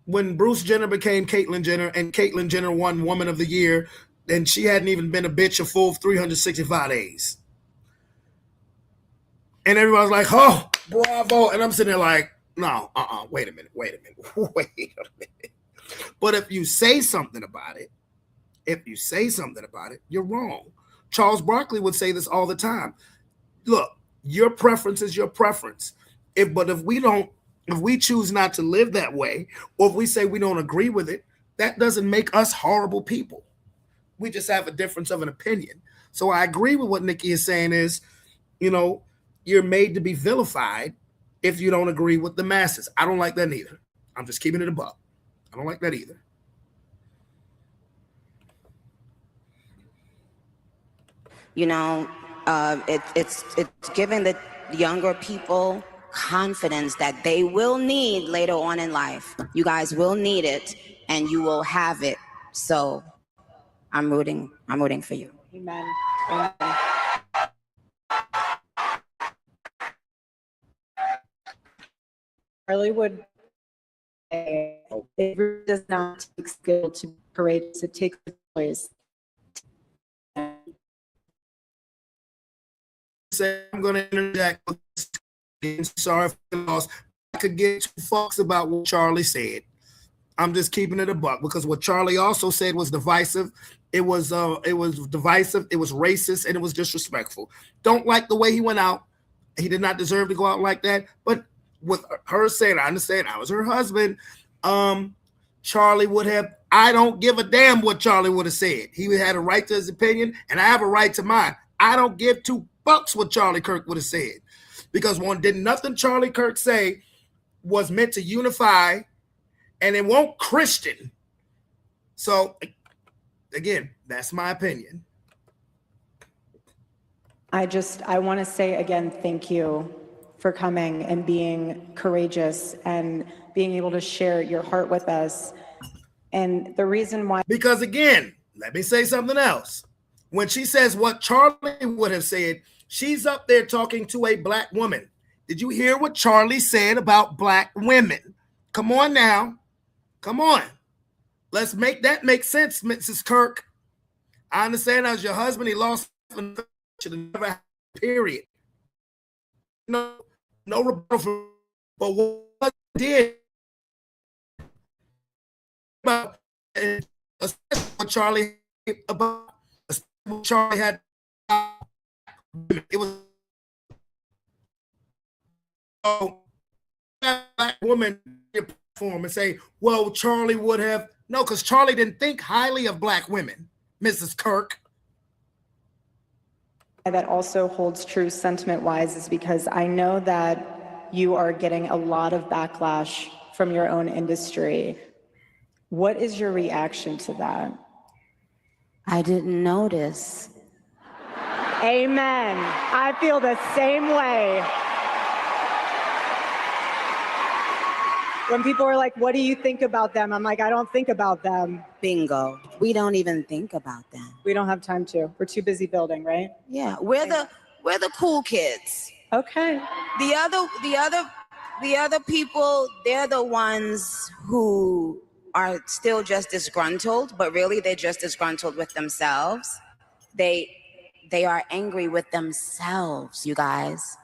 when Bruce Jenner became Caitlyn Jenner and Caitlyn Jenner won Woman of the Year, and she hadn't even been a bitch a full 365 days. And everybody's like, oh, bravo. And I'm sitting there like, no, wait a minute. But if you say something about it, you're wrong. Charles Barkley would say this all the time. Look, your preference is your preference. If we choose not to live that way, or if we say we don't agree with it, that doesn't make us horrible people. We just have a difference of an opinion. So I agree with what Nikki is saying is, you're made to be vilified if you don't agree with the masses. I don't like that neither. I'm just keeping it a buck. I don't like that either. You know, it's giving the younger people confidence that they will need later on in life. You guys will need it, and you will have it. So, I'm rooting for you. Amen. Amen. Charlie would say it really does not take skill to be courageous. It takes a choice. I'm going to interject. Sorry for the loss. I could get 2 fucks about what Charlie said. I'm just keeping it a buck because what Charlie also said was divisive. It was divisive. It was racist and it was disrespectful. Don't like the way he went out. He did not deserve to go out like that. But with her saying, I understand I was her husband. Charlie would have. I don't give a damn what Charlie would have said. He had a right to his opinion, and I have a right to mine. I don't give 2 fucks what Charlie Kirk would have said, because nothing Charlie Kirk say was meant to unify, and it won't Christian. So, again, that's my opinion. I want to say again, thank you for coming and being courageous and being able to share your heart with us. And the reason why... Because again, let me say something else. When she says what Charlie would have said, she's up there talking to a black woman. Did you hear what Charlie said about black women? Come on now. Come on. Let's make that make sense, Mrs. Kirk. I understand as your husband, he lost period. No rebuttal, but what did about what Charlie had, it was black woman platform and say, well, Charlie would have. No, because Charlie didn't think highly of black women, Mrs. Kirk. That also holds true sentiment-wise is because I know that you are getting a lot of backlash from your own industry. What is your reaction to that? I didn't notice. Amen. I feel the same way. When people are like, what do you think about them? I'm like, I don't think about them. Bingo. We don't even think about them. We don't have time to. We're too busy building, right? Yeah, we're the cool kids. Okay. The other people, they're the ones who are still just disgruntled, but really they're just disgruntled with themselves. They are angry with themselves, you guys.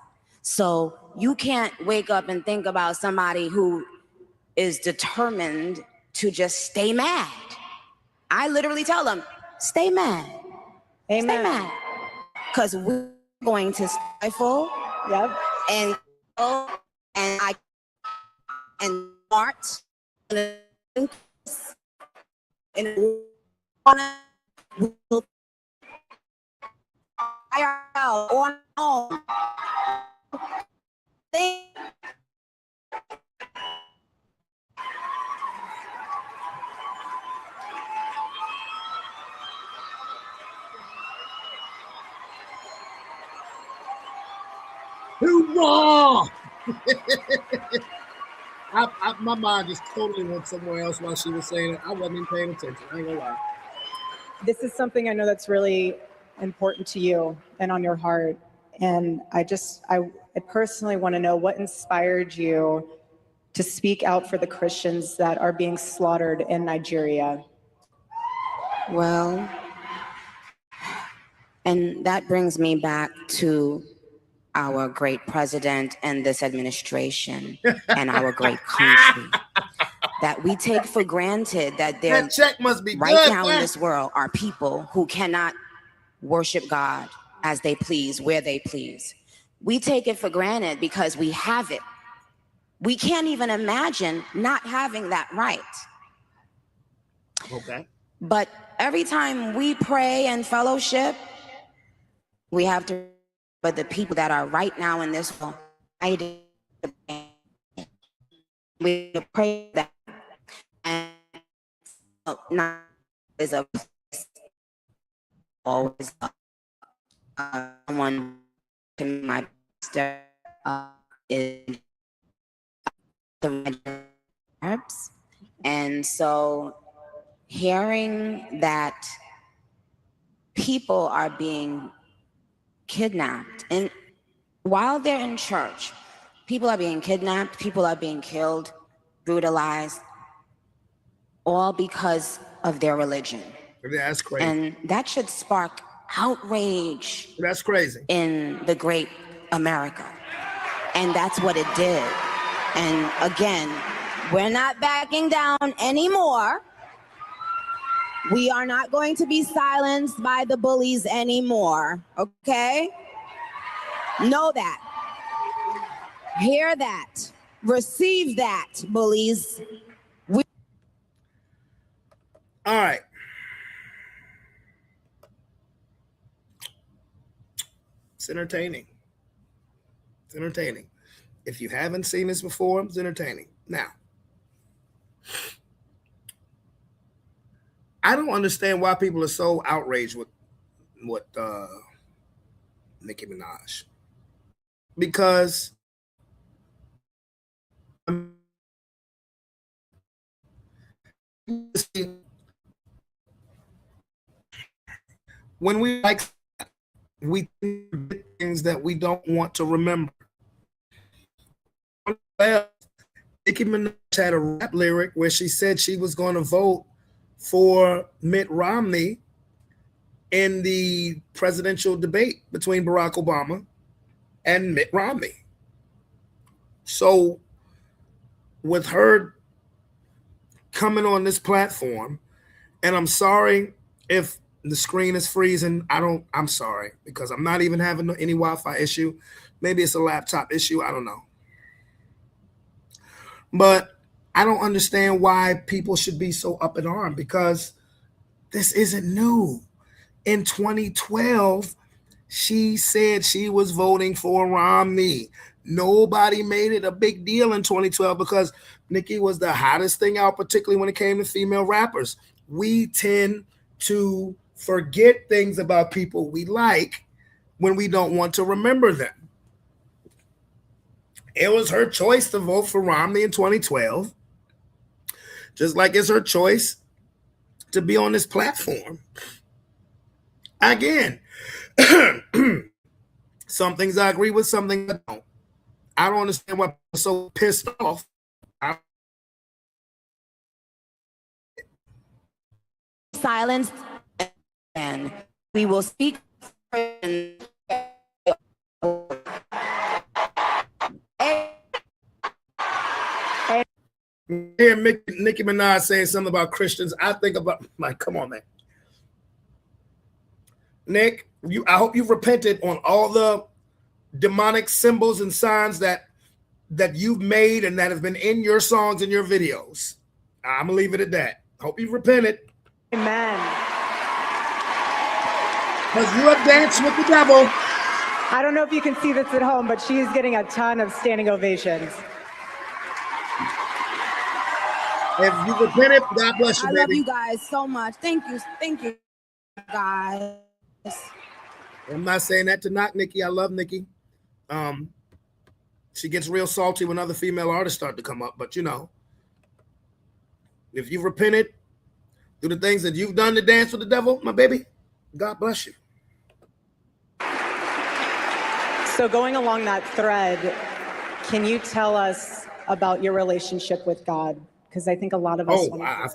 So you can't wake up and think about somebody who is determined to just stay mad. I literally tell them, stay mad. Amen. Stay mad. Because we're going to stifle. Yep. And art and on Hoorah! My mind just totally went somewhere else while she was saying it. I wasn't even paying attention. I ain't gonna lie. This is something I know that's really important to you and on your heart. And I personally want to know what inspired you to speak out for the Christians that are being slaughtered in Nigeria. Well, and that brings me back to our great president and this administration and our great country that we take for granted that there That check must be right good, now man. in this world are people who cannot worship God as they please, where they please. We take it for granted because we have it. We can't even imagine not having that right. Okay. But every time we pray and fellowship, we have to, but the people that are right now in this world, we pray that, and not is a always someone to my pastor is the herbs, and so hearing that people are being kidnapped, and while they're in church, people are being kidnapped, people are being killed, brutalized, all because of their religion. That's crazy. And that should spark outrage. That's crazy. In the great America. And that's what it did. And again, we're not backing down anymore. We are not going to be silenced by the bullies anymore, okay? Know that. Hear that. Receive that, bullies. All right. It's entertaining. It's entertaining. If you haven't seen this before, it's entertaining. Now, I don't understand why people are so outraged with Nicki Minaj. Because when we like, we think things that we don't want to remember. Nicki Minaj had a rap lyric where she said she was going to vote for Mitt Romney in the presidential debate between Barack Obama and Mitt Romney. So with her coming on this platform, and I'm sorry if the screen is freezing. I'm sorry, because I'm not even having any Wi-Fi issue. Maybe it's a laptop issue. I don't know. But I don't understand why people should be so up in arms, because this isn't new. In 2012, she said she was voting for Romney. Nobody made it a big deal in 2012 because Nicki was the hottest thing out, particularly when it came to female rappers. We tend to forget things about people we like when we don't want to remember them. It was her choice to vote for Romney in 2012, just like it's her choice to be on this platform. Again, some things I agree with, some things I don't. I don't understand why people are so pissed off. Silence, and we will speak. Hear Nicki Minaj saying something about Christians, I think about, like, come on, man. Nick, I hope you've repented on all the demonic symbols and signs that you've made and that have been in your songs and your videos. I'm gonna leave it at that. Hope you've repented. Amen. Because you're a dance with the devil. I don't know if you can see this at home, but she is getting a ton of standing ovations. If you repented, God bless you, I baby. love you guys so much. Thank you, guys. I'm not saying that to knock Nicki. I love Nicki. She gets real salty when other female artists start to come up, but you know, if you've repented, do the things that you've done to dance with the devil, my baby, God bless you. So going along that thread, can you tell us about your relationship with God? Because I think a lot of us. Okay.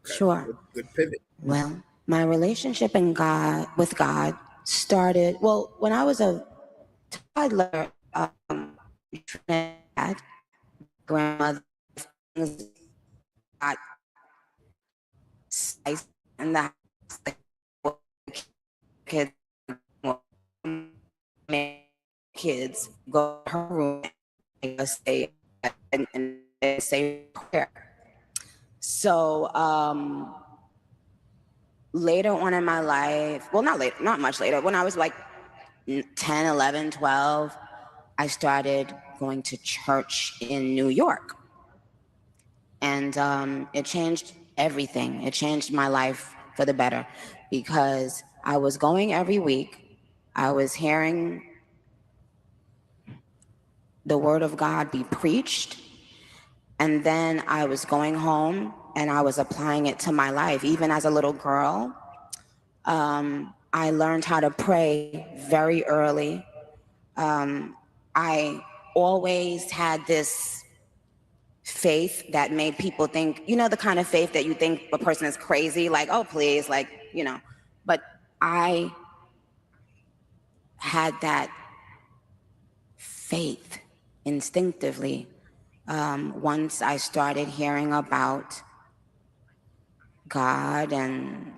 Sure. Good pivot. Well, my relationship with God started, well, when I was a toddler. Dad, grandmother, got sliced in the house. Kids go to her room and say prayer. So later on in my life, well, not much later, when I was like 10, 11, 12, I started going to church in New York. And it changed everything. It changed my life for the better because I was going every week. I was hearing the word of God be preached. And then I was going home and I was applying it to my life. Even as a little girl, I learned how to pray very early. I always had this faith that made people think, you know, the kind of faith that you think a person is crazy, like, oh, please, like, you know. But I had that faith instinctively once I started hearing about God and,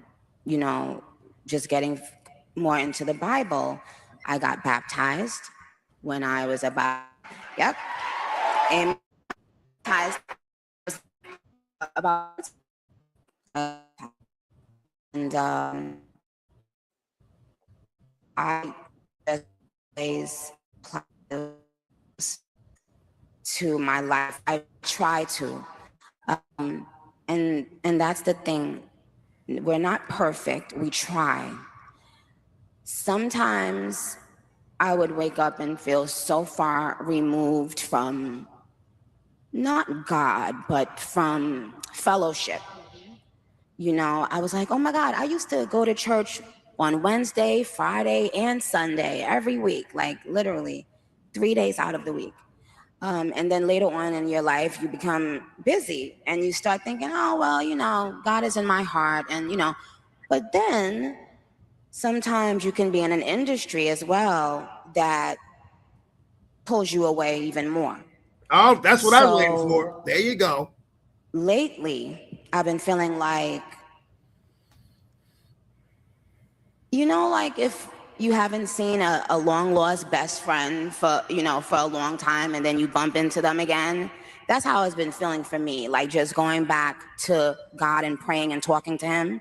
you know, just getting more into the Bible. I got baptized when I was about, yep, and baptized about, and I just always apply to my life. I try to, and that's the thing. We're not perfect. We try. Sometimes I would wake up and feel so far removed from not God, but from fellowship. You know, I was like, oh my God, I used to go to church on Wednesday, Friday, and Sunday every week, like literally 3 days out of the week. And then later on in your life, you become busy and you start thinking, oh, well, you know, God is in my heart. And, you know, but then sometimes you can be in an industry as well that pulls you away even more. Oh, that's what I was waiting So for. There you go. lately, I've been feeling like, you know, like if you haven't seen a long lost best friend for, you know, for a long time and then you bump into them again, that's how it's been feeling for me. Like just going back to God and praying and talking to him.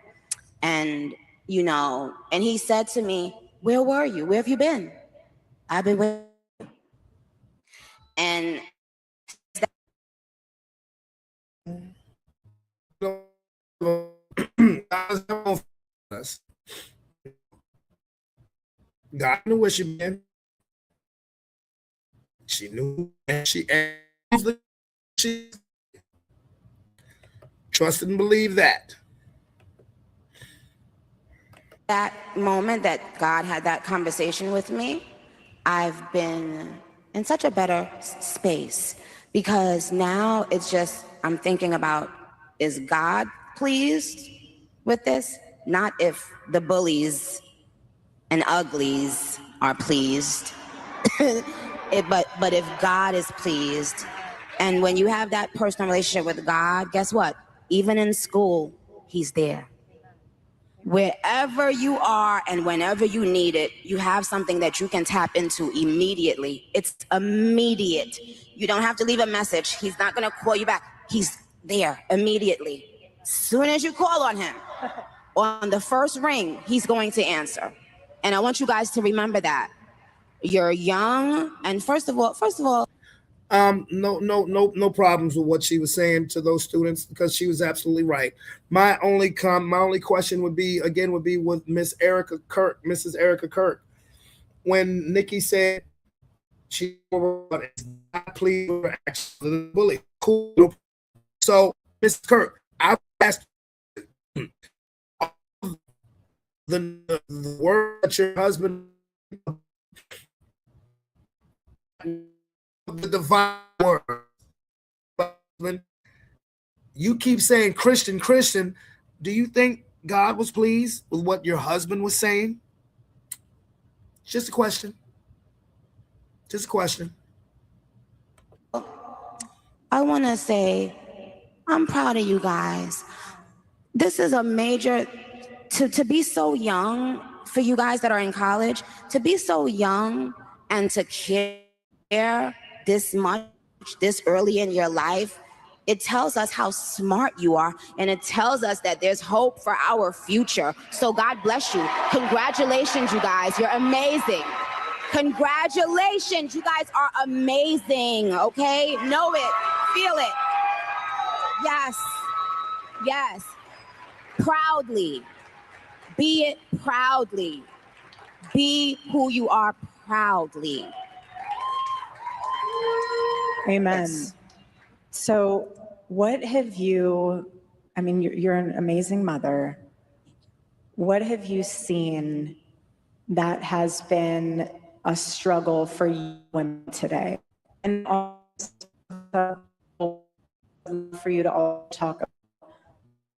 And, you know, and he said to me, where were you? Where have you been? I've been waiting. And God knew where she been. She knew, and she trusted and believed that. that moment that God had that conversation with me, I've been in such a better space because now it's just, I'm thinking about, is God pleased with this? Not if the bullies and uglies are pleased, but if God is pleased. And when you have that personal relationship with God, guess what? Even in school, he's there. Wherever you are and whenever you need it, you have something that you can tap into immediately. It's immediate. You don't have to leave a message. He's not going to call you back. He's there immediately. Soon as you call on him, on the first ring, he's going to answer. And I want you guys to remember that. You're young, and first of all, No problems with what she was saying to those students because she was absolutely right. My only question would be with Mrs. Erica Kirk, when Nikki said she was not pleased with her actions of the bully. Cool. So, Mrs. Kirk, I asked the word that your husband, the divine word. You keep saying Christian, Christian. Do you think God was pleased with what your husband was saying? Just a question. Just a question. I want to say I'm proud of you guys. This is a major, to be so young, for you guys that are in college, to be so young and to care this much, this early in your life, it tells us how smart you are, and it tells us that there's hope for our future. So God bless you. Congratulations, you guys. You're amazing. Congratulations. You guys are amazing, okay? Know it. Feel it. Yes. Yes. Proudly. Be it proudly. Be who you are proudly. Amen. Yes. So, what have you, I mean, you're an amazing mother. What have you seen that has been a struggle for you women today? And also for you to all talk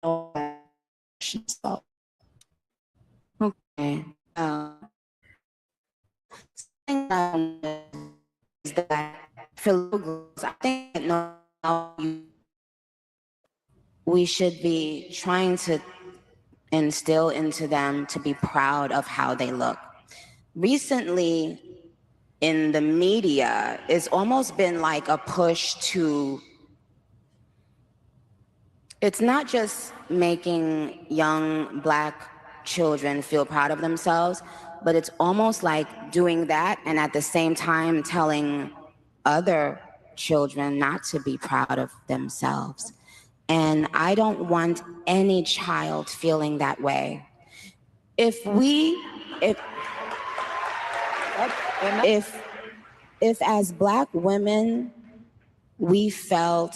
about yourself. Okay. Is that for little girls, I think that now we should be trying to instill into them to be proud of how they look. Recently, in the media, it's almost been like a push to, it's not just making young Black children feel proud of themselves, but it's almost like doing that and at the same time telling other children not to be proud of themselves. And I don't want any child feeling that way. If we, if as Black women, we felt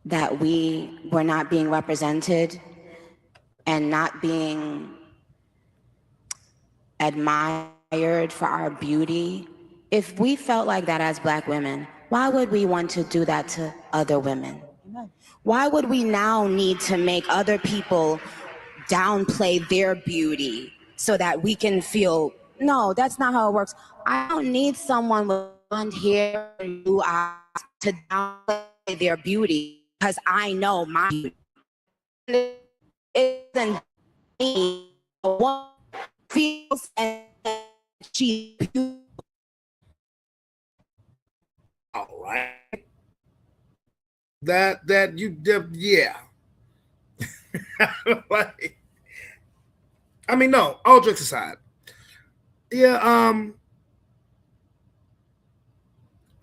that we were not being represented and not being admired for our beauty, if we felt like that as Black women, why would we want to do that to other women? Why would we now need to make other people downplay their beauty so that we can feel, no, that's not how it works. I don't need someone with blonde hair and blue eyes to downplay their beauty because I know my beauty. It isn't me. One feels and she's beautiful. All right. That you yeah. Like, I mean, no, all jokes aside. Yeah,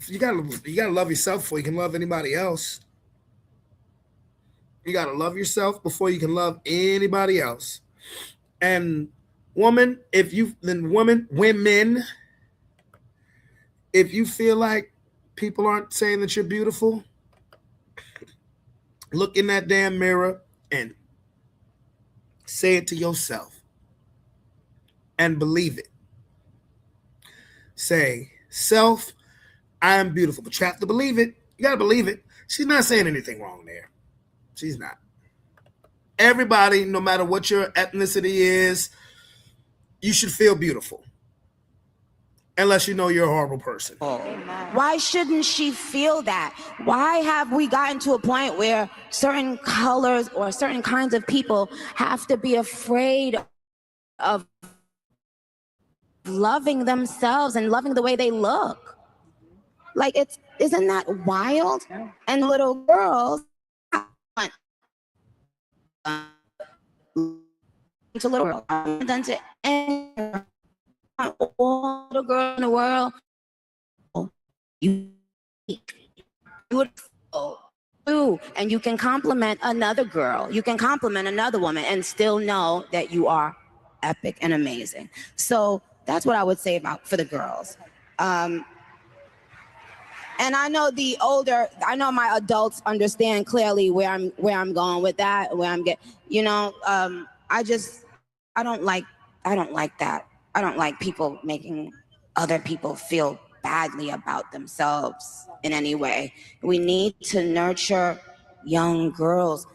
you gotta love yourself before you can love anybody else. You gotta love yourself before you can love anybody else. And woman, if you then women, if you feel like people aren't saying that you're beautiful, look in that damn mirror and say it to yourself and believe it. Say, self, I am beautiful, but you have to believe it. You gotta believe it. She's not saying anything wrong there. She's not. Everybody, no matter what your ethnicity is, you should feel beautiful. Unless you know you're a horrible person. Why shouldn't she feel that? Why have we gotten to a point where certain colors or certain kinds of people have to be afraid of loving themselves and loving the way they look? Like, isn't that wild? And little girls want to little girls, done to any all the girls in the world. You beautiful too, and you can compliment another girl. You can compliment another woman and still know that you are epic and amazing. So that's what I would say about for the girls. And I know I know my adults understand clearly where I'm going with that, where I'm getting, I don't like that. I don't like people making other people feel badly about themselves in any way. We need to nurture young girls.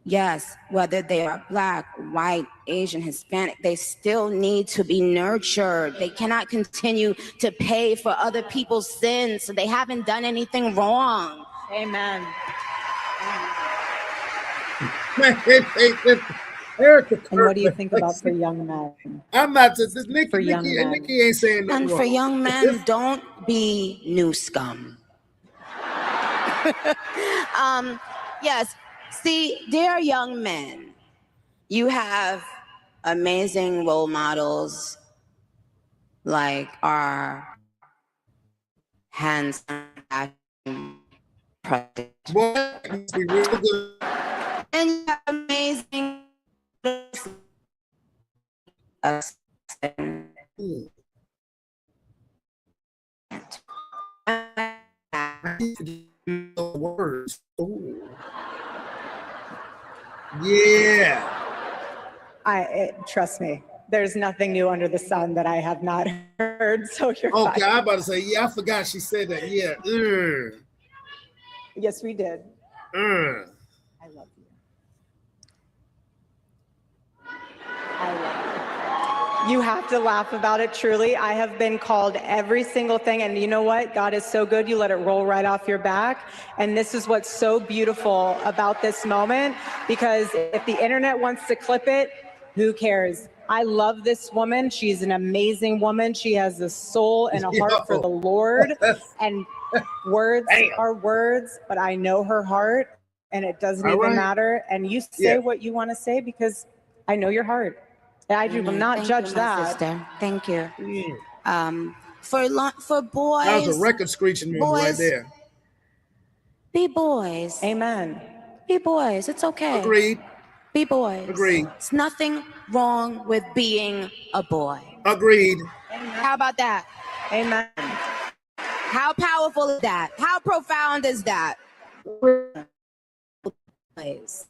Yes, whether they are Black, white, Asian, Hispanic, they still need to be nurtured. They cannot continue to pay for other people's sins. So they haven't done anything wrong. Amen. Erica, and what do you think about for young men? I'm not just Nikki. For young men. Nikki ain't saying nothing And wrong. for young men, don't be new scum. Yes. See, dear young men, you have amazing role models like our handsome president Boy, that must be real good. And you have amazing. Ooh. Words. Ooh. Yeah. Trust me, there's nothing new under the sun that I have not heard. So you're Okay, fine. I'm about to say, yeah, I forgot she said that. Yeah. Yes, we did. I love you. I love you. You have to laugh about it, truly. I have been called every single thing. And you know what? God is so good. You let it roll right off your back. And this is what's so beautiful about this moment, because if the internet wants to clip it, who cares? I love this woman. She's an amazing woman. She has a soul and a heart for the Lord. And words are words, but I know her heart, and it doesn't even matter. And you say what you want to say because I know your heart. I will not judge that. Sister. Thank you. For boys, that was a record screeching moment right there. Be boys. Amen. Be boys. It's okay. Agreed. Be boys. Agreed. It's nothing wrong with being a boy. Agreed. How about that? Amen. How powerful is that? How profound is that? Boys.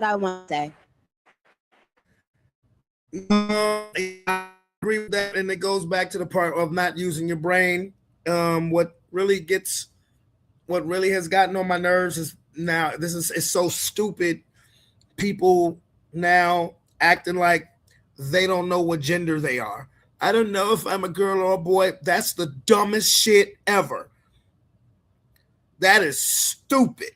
I want to say. I agree with that, and it goes back to the part of not using your brain. What really has gotten on my nerves is now it's so stupid. People now acting like they don't know what gender they are. I don't know if I'm a girl or a boy. That's the dumbest shit ever. That is stupid.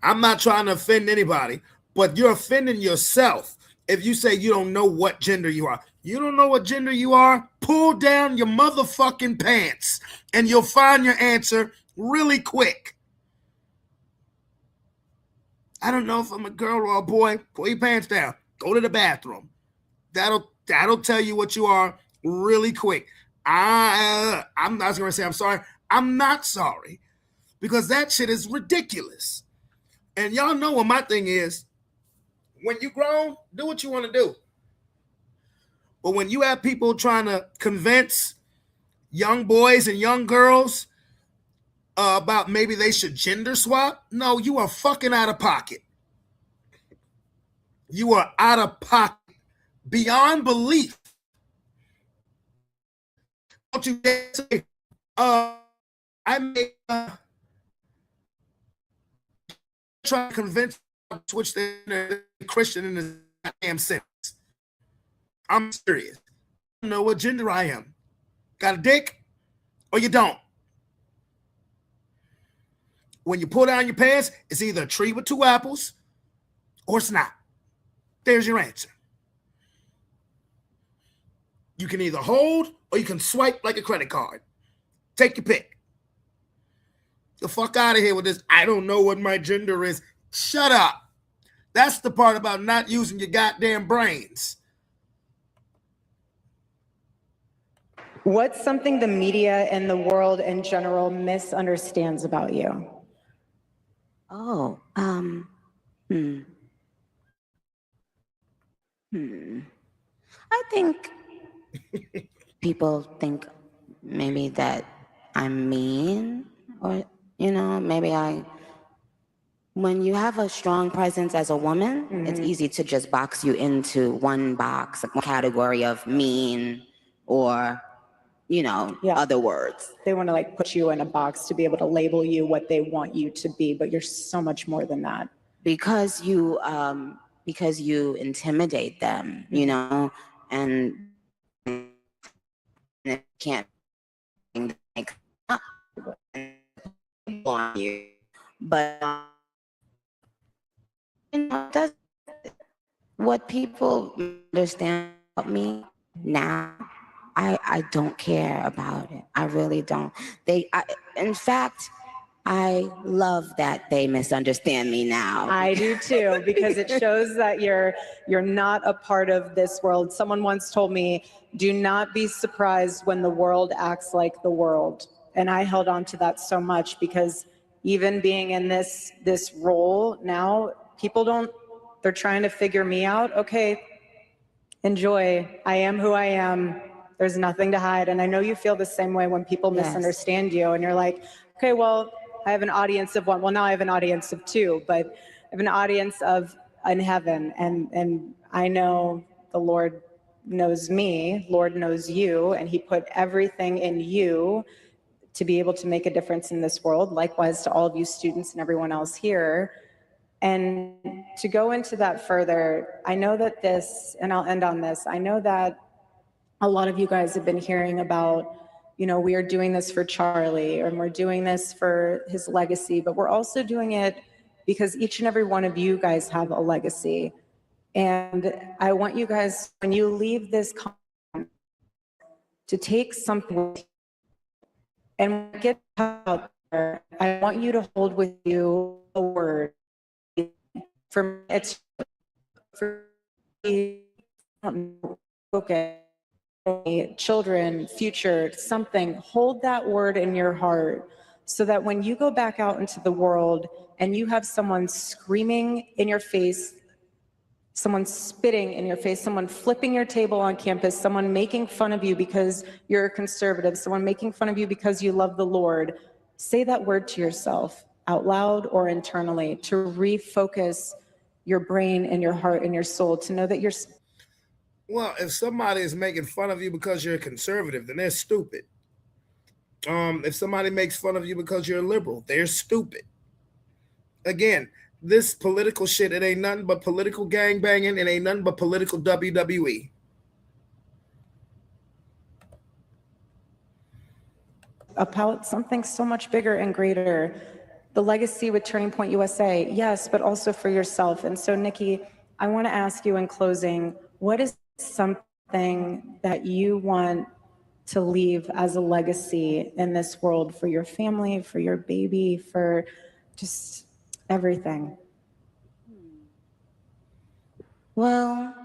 I'm not trying to offend anybody, but you're offending yourself if you say you don't know what gender you are. You don't know what gender you are? Pull down your motherfucking pants and you'll find your answer really quick. I don't know if I'm a girl or a boy. Pull your pants down. Go to the bathroom. That'll tell you what you are really quick. I'm not going to say I'm sorry. I'm not sorry, because that shit is ridiculous. And y'all know what my thing is. When you grown, do what you want to do. But when you have people trying to convince young boys and young girls about maybe they should gender swap, no, you are fucking out of pocket. You are out of pocket beyond belief. Don't you dare say, I may try to convince them to switch their Christian in the goddamn sense. I'm serious. I don't know what gender I am. Got a dick or you don't? When you pull down your pants, it's either a tree with two apples or it's not. There's your answer. You can either hold or you can swipe like a credit card. Take your pick. The fuck out of here with this. I don't know what my gender is. Shut up. That's the part about not using your goddamn brains. What's something the media and the world in general misunderstands about you? Oh, I think people think maybe that I'm mean, or, maybe when you have a strong presence as a woman, it's easy to just box you into one box, one category of mean or, other words. They want to put you in a box to be able to label you what they want you to be, but you're so much more than that. Because you intimidate them, and it can't make on you. But that's what people understand about me now. I don't care about it. I really don't. In fact, I love that they misunderstand me now. I do too, because it shows that you're not a part of this world. Someone once told me, do not be surprised when the world acts like the world. And I held on to that so much, because even being in this role now, they're trying to figure me out. Okay, enjoy. I am who I am. There's nothing to hide. And I know you feel the same way when people misunderstand you and you're like, okay, well, I have an audience of one. Well, now I have an audience of two, but I have an audience of in heaven. And I know the Lord knows me, Lord knows you, and he put everything in you to be able to make a difference in this world. Likewise to all of you students and everyone else here. And to go into that further, I know that this, and I'll end on this, I know that a lot of you guys have been hearing about, we are doing this for Charlie, and we're doing this for his legacy, but we're also doing it because each and every one of you guys have a legacy. And I want you guys, when you leave this conference, to take something and get out there. I want you to hold with you a word. For me, it's for okay. Children, future, something, hold that word in your heart so that when you go back out into the world and you have someone screaming in your face, someone spitting in your face, someone flipping your table on campus, someone making fun of you because you're a conservative, someone making fun of you because you love the Lord, say that word to yourself out loud or internally to refocus your brain and your heart and your soul to know that you're. Well, if somebody is making fun of you because you're a conservative, then they're stupid. If somebody makes fun of you because you're a liberal, they're stupid. Again, this political shit, it ain't nothing but political gang banging. It ain't nothing but political WWE. About something so much bigger and greater. The legacy with Turning Point USA, yes, but also for yourself. And so, Nikki, I want to ask you in closing, what is something that you want to leave as a legacy in this world for your family, for your baby, for just everything? Well,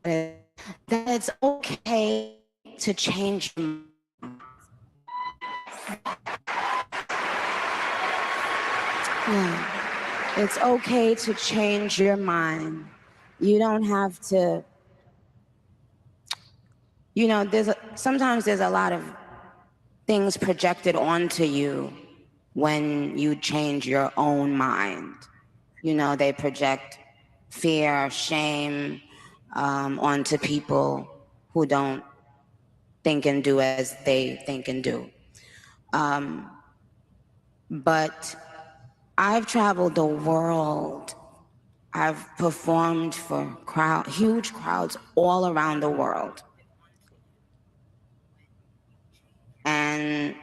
that it's okay to change. Yeah. It's okay to change your mind. You don't have to, sometimes there's a lot of things projected onto you when you change your own mind. They project fear, shame onto people who don't think and do as they think and do. But I've traveled the world. I've performed for huge crowds all around the world. And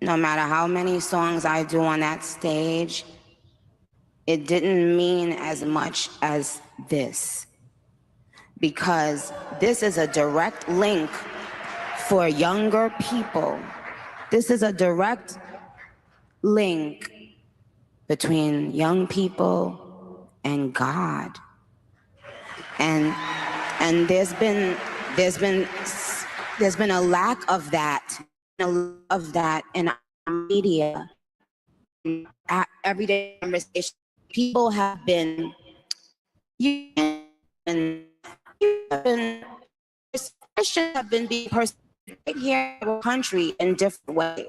no matter how many songs I do on that stage, it didn't mean as much as this. Because this is a direct link for younger people. This is a direct link between young people and God. And there's been a lack of that in our media. Everyday conversation, people have been Christians have been being persecuted right here in our country in different ways.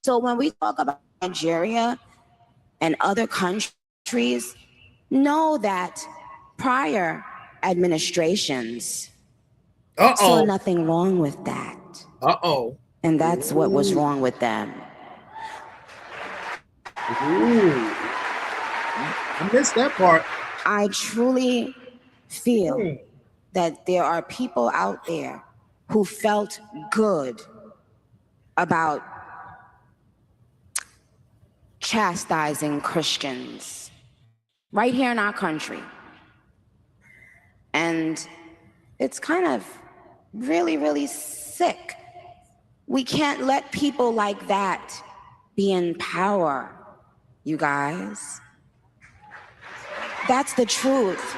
So when we talk about Nigeria and other countries, know that prior administrations saw nothing wrong with that. And that's what was wrong with them. I missed that part. I truly feel that there are people out there who felt good about chastising Christians right here in our country. And it's kind of really, really sick. We can't let people like that be in power, you guys. That's the truth.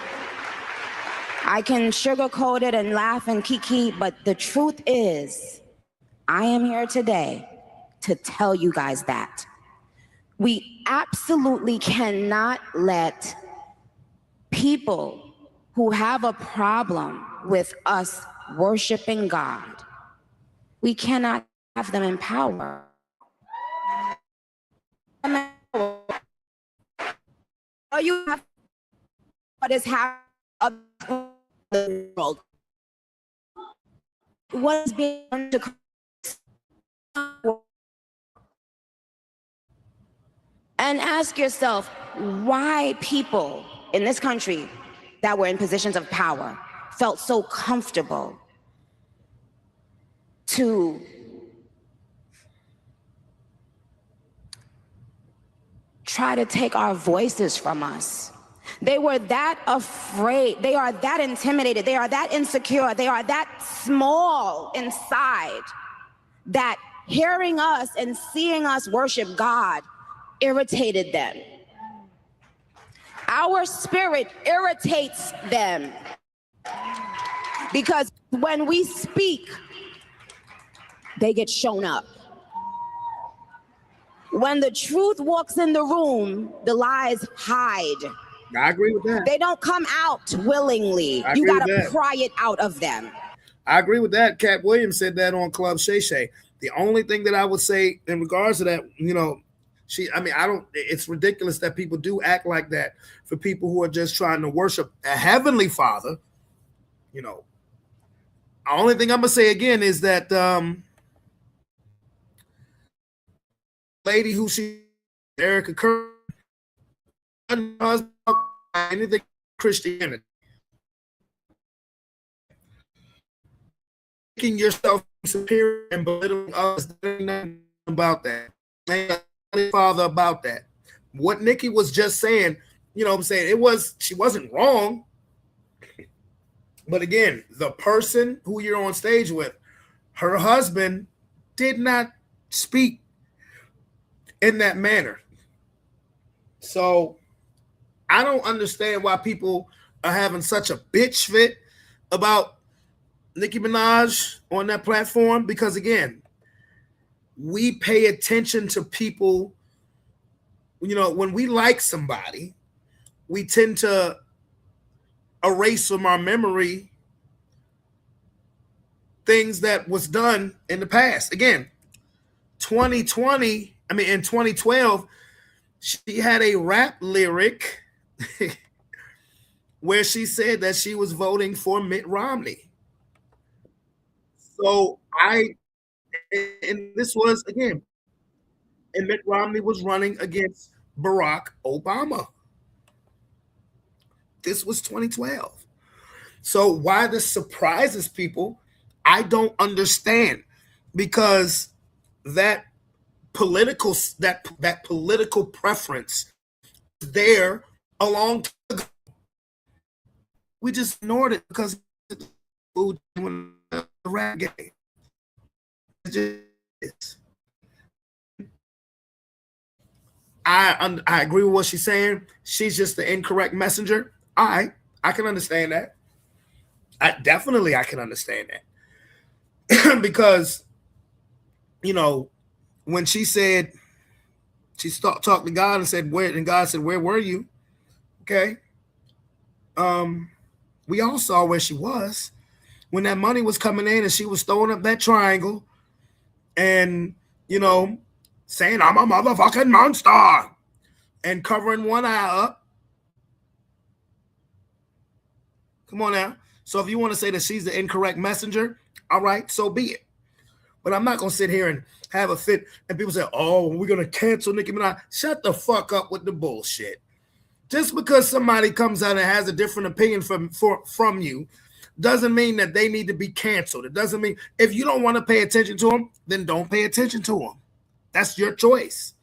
I can sugarcoat it and laugh and kiki, but the truth is, I am here today to tell you guys that. We absolutely cannot let people who have a problem with us worshiping God, we cannot have them in power. All you have what is happening in the world. What is being done to and ask yourself why people in this country that were in positions of power felt so comfortable to try to take our voices from us. They were that afraid, they are that intimidated, they are that insecure, they are that small inside that hearing us and seeing us worship God irritated them. Our spirit irritates them because when we speak, they get shown up. When the truth walks in the room, the lies hide. I agree with that. They don't come out willingly. You gotta pry it out of them. I agree with that. Cat Williams said that on Club Shay Shay. The only thing that I would say in regards to that, it's ridiculous that people do act like that for people who are just trying to worship a heavenly Father. The only thing I'm going to say again is that lady who Erica Kerr, anything Christianity. Making yourself superior and belittling others, there ain't nothing about that. Ain't nothing Father about that. What Nikki was just saying, she wasn't wrong. But again, the person who you're on stage with, her husband did not speak in that manner. So I don't understand why people are having such a bitch fit about Nicki Minaj on that platform, because again, we pay attention to people. When we like somebody, we tend to erase from our memory things that was done in the past. Again, in 2012, she had a rap lyric where she said that she was voting for Mitt Romney. So this was again, and Mitt Romney was running against Barack Obama. This was 2012. So why this surprises people, I don't understand, because that political preference is there a long time ago. We just ignored it because food when the rap game. I agree with what she's saying. She's just the incorrect messenger. I can understand that. I can understand that. Because, when she said, she talked to God and said, and God said, where were you? Okay. We all saw where she was when that money was coming in and she was throwing up that triangle and, saying, I'm a motherfucking monster and covering one eye up. Come on now. So if you want to say that she's the incorrect messenger, all right, so be it. But I'm not going to sit here and have a fit and people say, oh, we're going to cancel Nicki Minaj. Shut the fuck up with the bullshit. Just because somebody comes out and has a different opinion from you doesn't mean that they need to be canceled. It doesn't mean if you don't want to pay attention to them, then don't pay attention to them. That's your choice.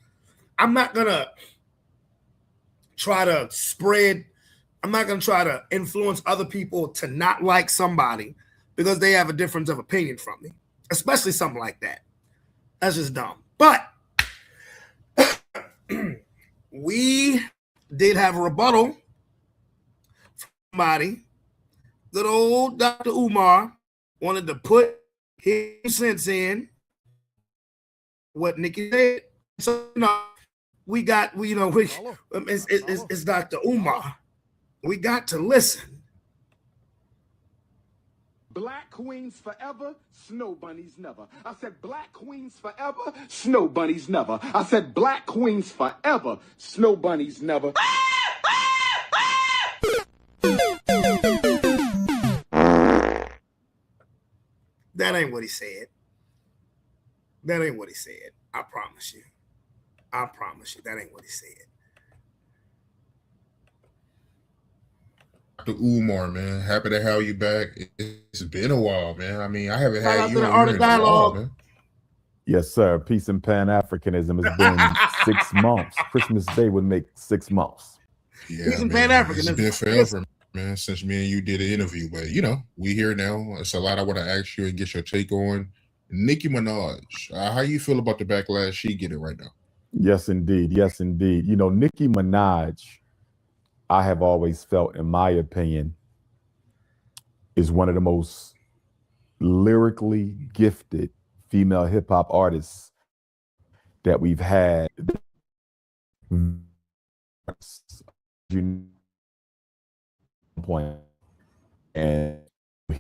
I'm not going to try to spread I'm not going to try to influence other people to not like somebody because they have a difference of opinion from me, especially something like that. That's just dumb. But we did have a rebuttal from somebody. Good old Dr. Umar wanted to put his sense in what Nikki said. So, it's Dr. Umar. We got to listen. Black queens forever, snow bunnies never. I said black queens forever, snow bunnies never. I said black queens forever, snow bunnies never. That ain't what he said. That ain't what he said. I promise you. I promise you. That ain't what he said. Dr. Umar, man, happy to have you back. It's been a while, man. I mean, I haven't Shout out had to you the on Art here of in a while, Dialogue. man. Yes, sir. Peace and Pan-Africanism has been 6 months. Christmas Day would make 6 months. Yeah, Peace and man. Pan-Africanism. It's been forever, man, since me and you did an interview. But, you know, we here now. It's a lot I want to ask you and get your take on. Nicki Minaj, how you feel about the backlash she getting right now? Yes, indeed. Yes, indeed. You know, Nicki Minaj, I have always felt, in my opinion, is one of the most lyrically gifted female hip hop artists that we've had. Point, and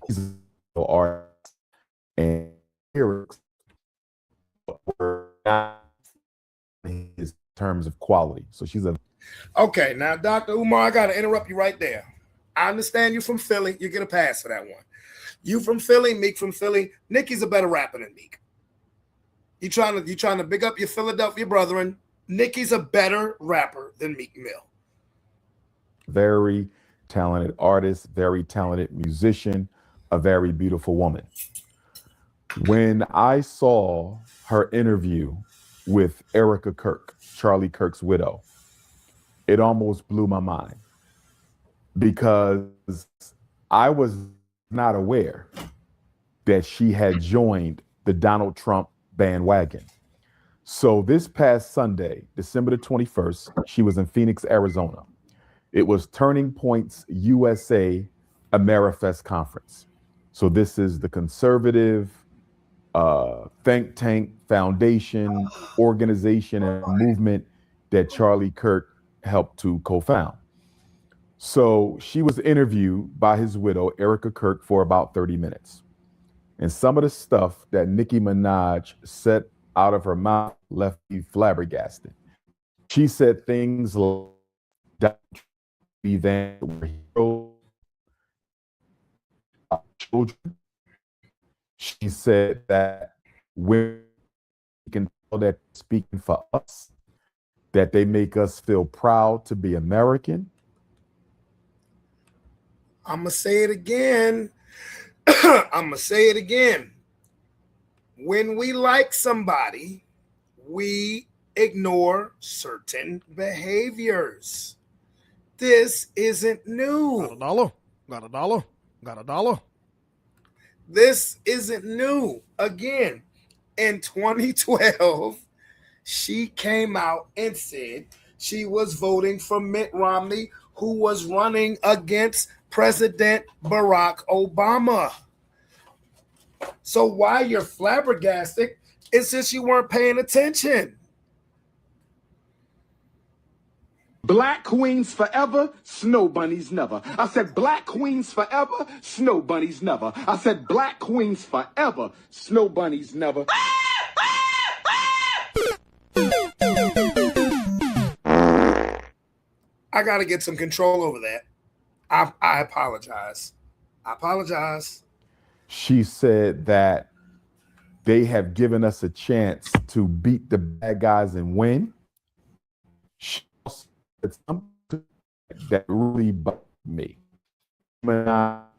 he's an artist, and lyrics were not in his terms of quality. So she's a Okay, now Dr. Umar, I gotta interrupt you right there. I understand you're from Philly. You get a pass for that one. You from Philly, Meek from Philly. Nicki's a better rapper than Meek. You trying to big up your Philadelphia brethren. Nicki's a better rapper than Meek Mill. very talented artist, very talented musician, a very beautiful woman. When I saw her interview with Erica Kirk, Charlie Kirk's widow, it almost blew my mind because I was not aware that she had joined the Donald Trump bandwagon. So this past Sunday, December the 21st, she was in Phoenix, Arizona. It was Turning Point's USA Amerifest conference. So this is the conservative think tank, foundation, organization, and movement that Charlie Kirk helped to co-found. So she was interviewed by his widow, Erica Kirk, for about 30 minutes. And some of the stuff that Nicki Minaj said out of her mouth left me flabbergasted. She said things like, "Then were heroes, children." She said that we can tell that speaking for us, that they make us feel proud to be American. I'm going to say it again. I'm going to say it again. When we like somebody, we ignore certain behaviors. This isn't new. Got a dollar? Got a dollar? Got a dollar? This isn't new. Again, in 2012, she came out and said she was voting for Mitt Romney, who was running against President Barack Obama. So why you're flabbergasted is since you weren't paying attention. Black queens forever, snow bunnies never. I said black queens forever, snow bunnies never. I said black queens forever, snow bunnies never. I got to get some control over that. I apologize. I apologize. She said that they have given us a chance to beat the bad guys and win. She also said something that really bugged me. Not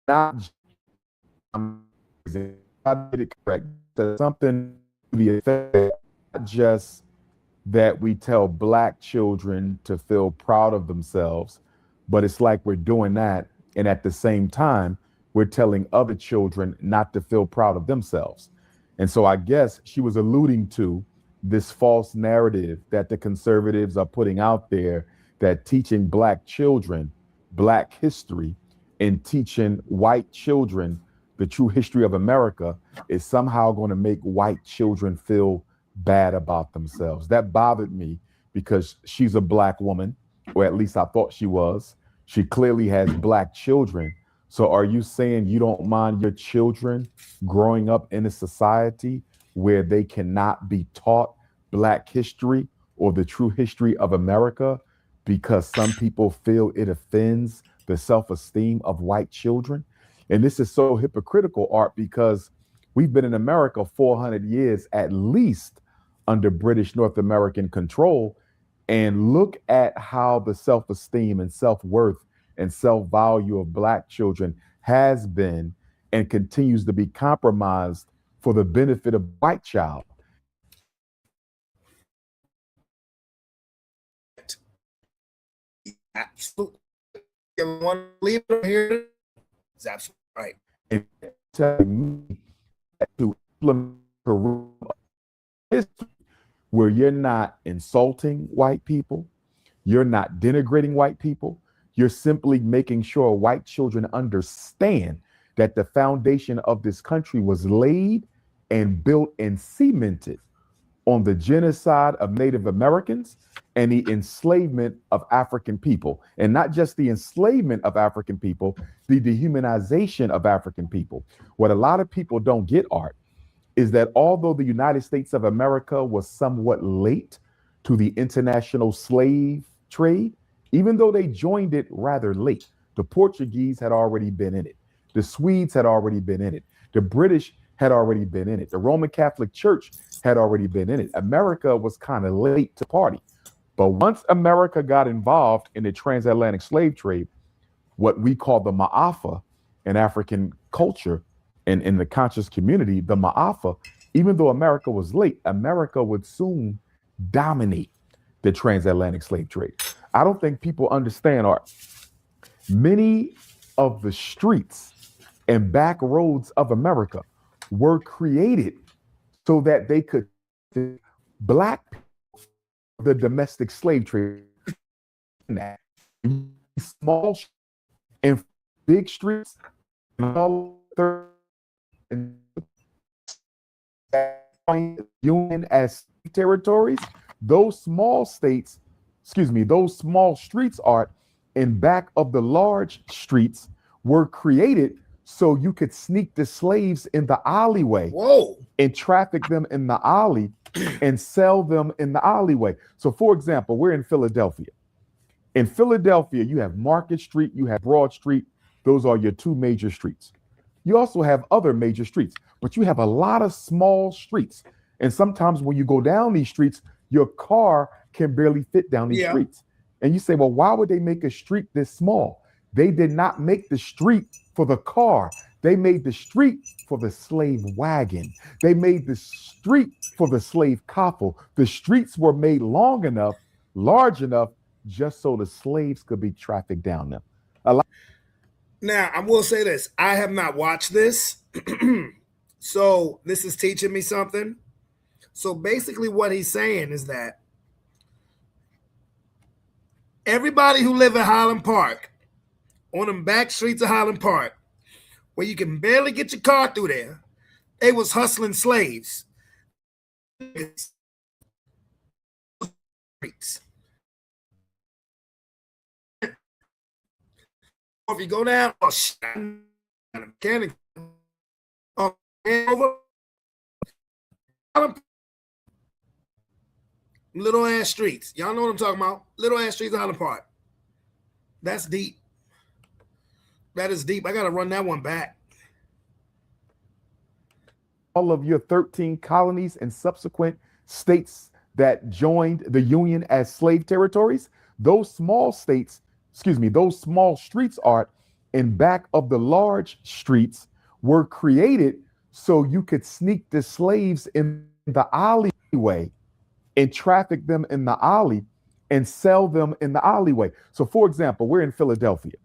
I did it correct. Said something to the effect, not just that we tell black children to feel proud of themselves, but it's like we're doing that. And at the same time, we're telling other children not to feel proud of themselves. And so I guess she was alluding to this false narrative that the conservatives are putting out there, that teaching black children black history and teaching white children the true history of America is somehow going to make white children feel bad about themselves. That bothered me because she's a black woman, or at least I thought she was. She clearly has black children. So are you saying you don't mind your children growing up in a society where they cannot be taught black history or the true history of America because some people feel it offends the self-esteem of white children? And this is so hypocritical, Art, because we've been in America 400 years at least under British North American control. And look at how the self-esteem and self-worth and self-value of black children has been and continues to be compromised for the benefit of white child. Absolutely. You want to leave it here? It's absolutely right. And telling me to implement history where you're not insulting white people, you're not denigrating white people, you're simply making sure white children understand that the foundation of this country was laid and built and cemented on the genocide of Native Americans and the enslavement of African people. And not just the enslavement of African people, the dehumanization of African people. What a lot of people don't get, Art, is that although the United States of America was somewhat late to the international slave trade, even though they joined it rather late, the Portuguese had already been in it. The Swedes had already been in it. The British had already been in it. The Roman Catholic Church had already been in it. America was kind of late to party. But once America got involved in the transatlantic slave trade, what we call the Ma'afa in African culture and in the conscious community, the Ma'afa, even though America was late, America would soon dominate the transatlantic slave trade. I don't think people understand, Art. Many of the streets and back roads of America were created so that they could black people, the domestic slave trade. Small and big streets and all union as territories, those small states, those small streets are in back of the large streets were created so you could sneak the slaves in the alleyway. Whoa. And traffic them in the alley and sell them in the alleyway. So for example, we're in Philadelphia. In Philadelphia, you have Market Street, you have Broad Street. Those are your two major streets. You also have other major streets, but you have a lot of small streets. And sometimes when you go down these streets, your car can barely fit down these streets. And you say, well, why would they make a street this small? They did not make the street for the car. They made the street for the slave wagon. They made the street for the slave coffle. The streets were made long enough, large enough, just so the slaves could be trafficked down them. Now, I will say this. I have not watched this. So this is teaching me something. So basically what he's saying is that everybody who live in Highland Park, on them back streets of Highland Park, where you can barely get your car through there, they was hustling slaves. If you go down, little ass streets. Y'all know what I'm talking about. Little ass streets of Highland Park. That's deep. That is deep. I got to run that one back. All of your 13 colonies and subsequent states that joined the Union as slave territories, those small states, those small streets are in back of the large streets were created so you could sneak the slaves in the alleyway and traffic them in the alley and sell them in the alleyway. So, for example, we're in Philadelphia.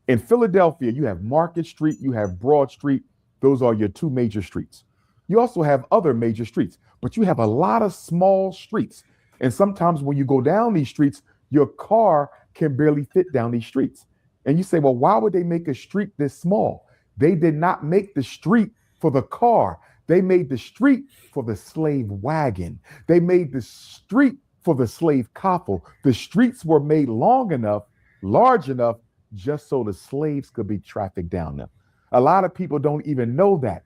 In Philadelphia, you have Market Street, you have Broad Street. Those are your two major streets. You also have other major streets, but you have a lot of small streets. And sometimes when you go down these streets, your car can barely fit down these streets. And you say, well, why would they make a street this small? They did not make the street for the car. They made the street for the slave wagon. They made the street for the slave coffle. The streets were made long enough, large enough, just so the slaves could be trafficked down them. A lot of people don't even know that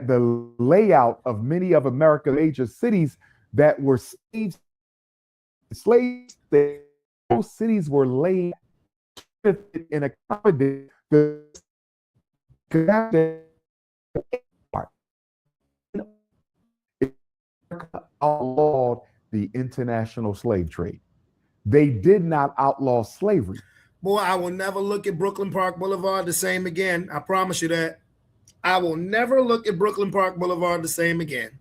the layout of many of America's major cities that were slaves, those cities were laid in accommodate the outlawed the international slave trade. They did not outlaw slavery. Boy, I will never look at Brooklyn Park Boulevard the same again. I promise you that. I will never look at Brooklyn Park Boulevard the same again.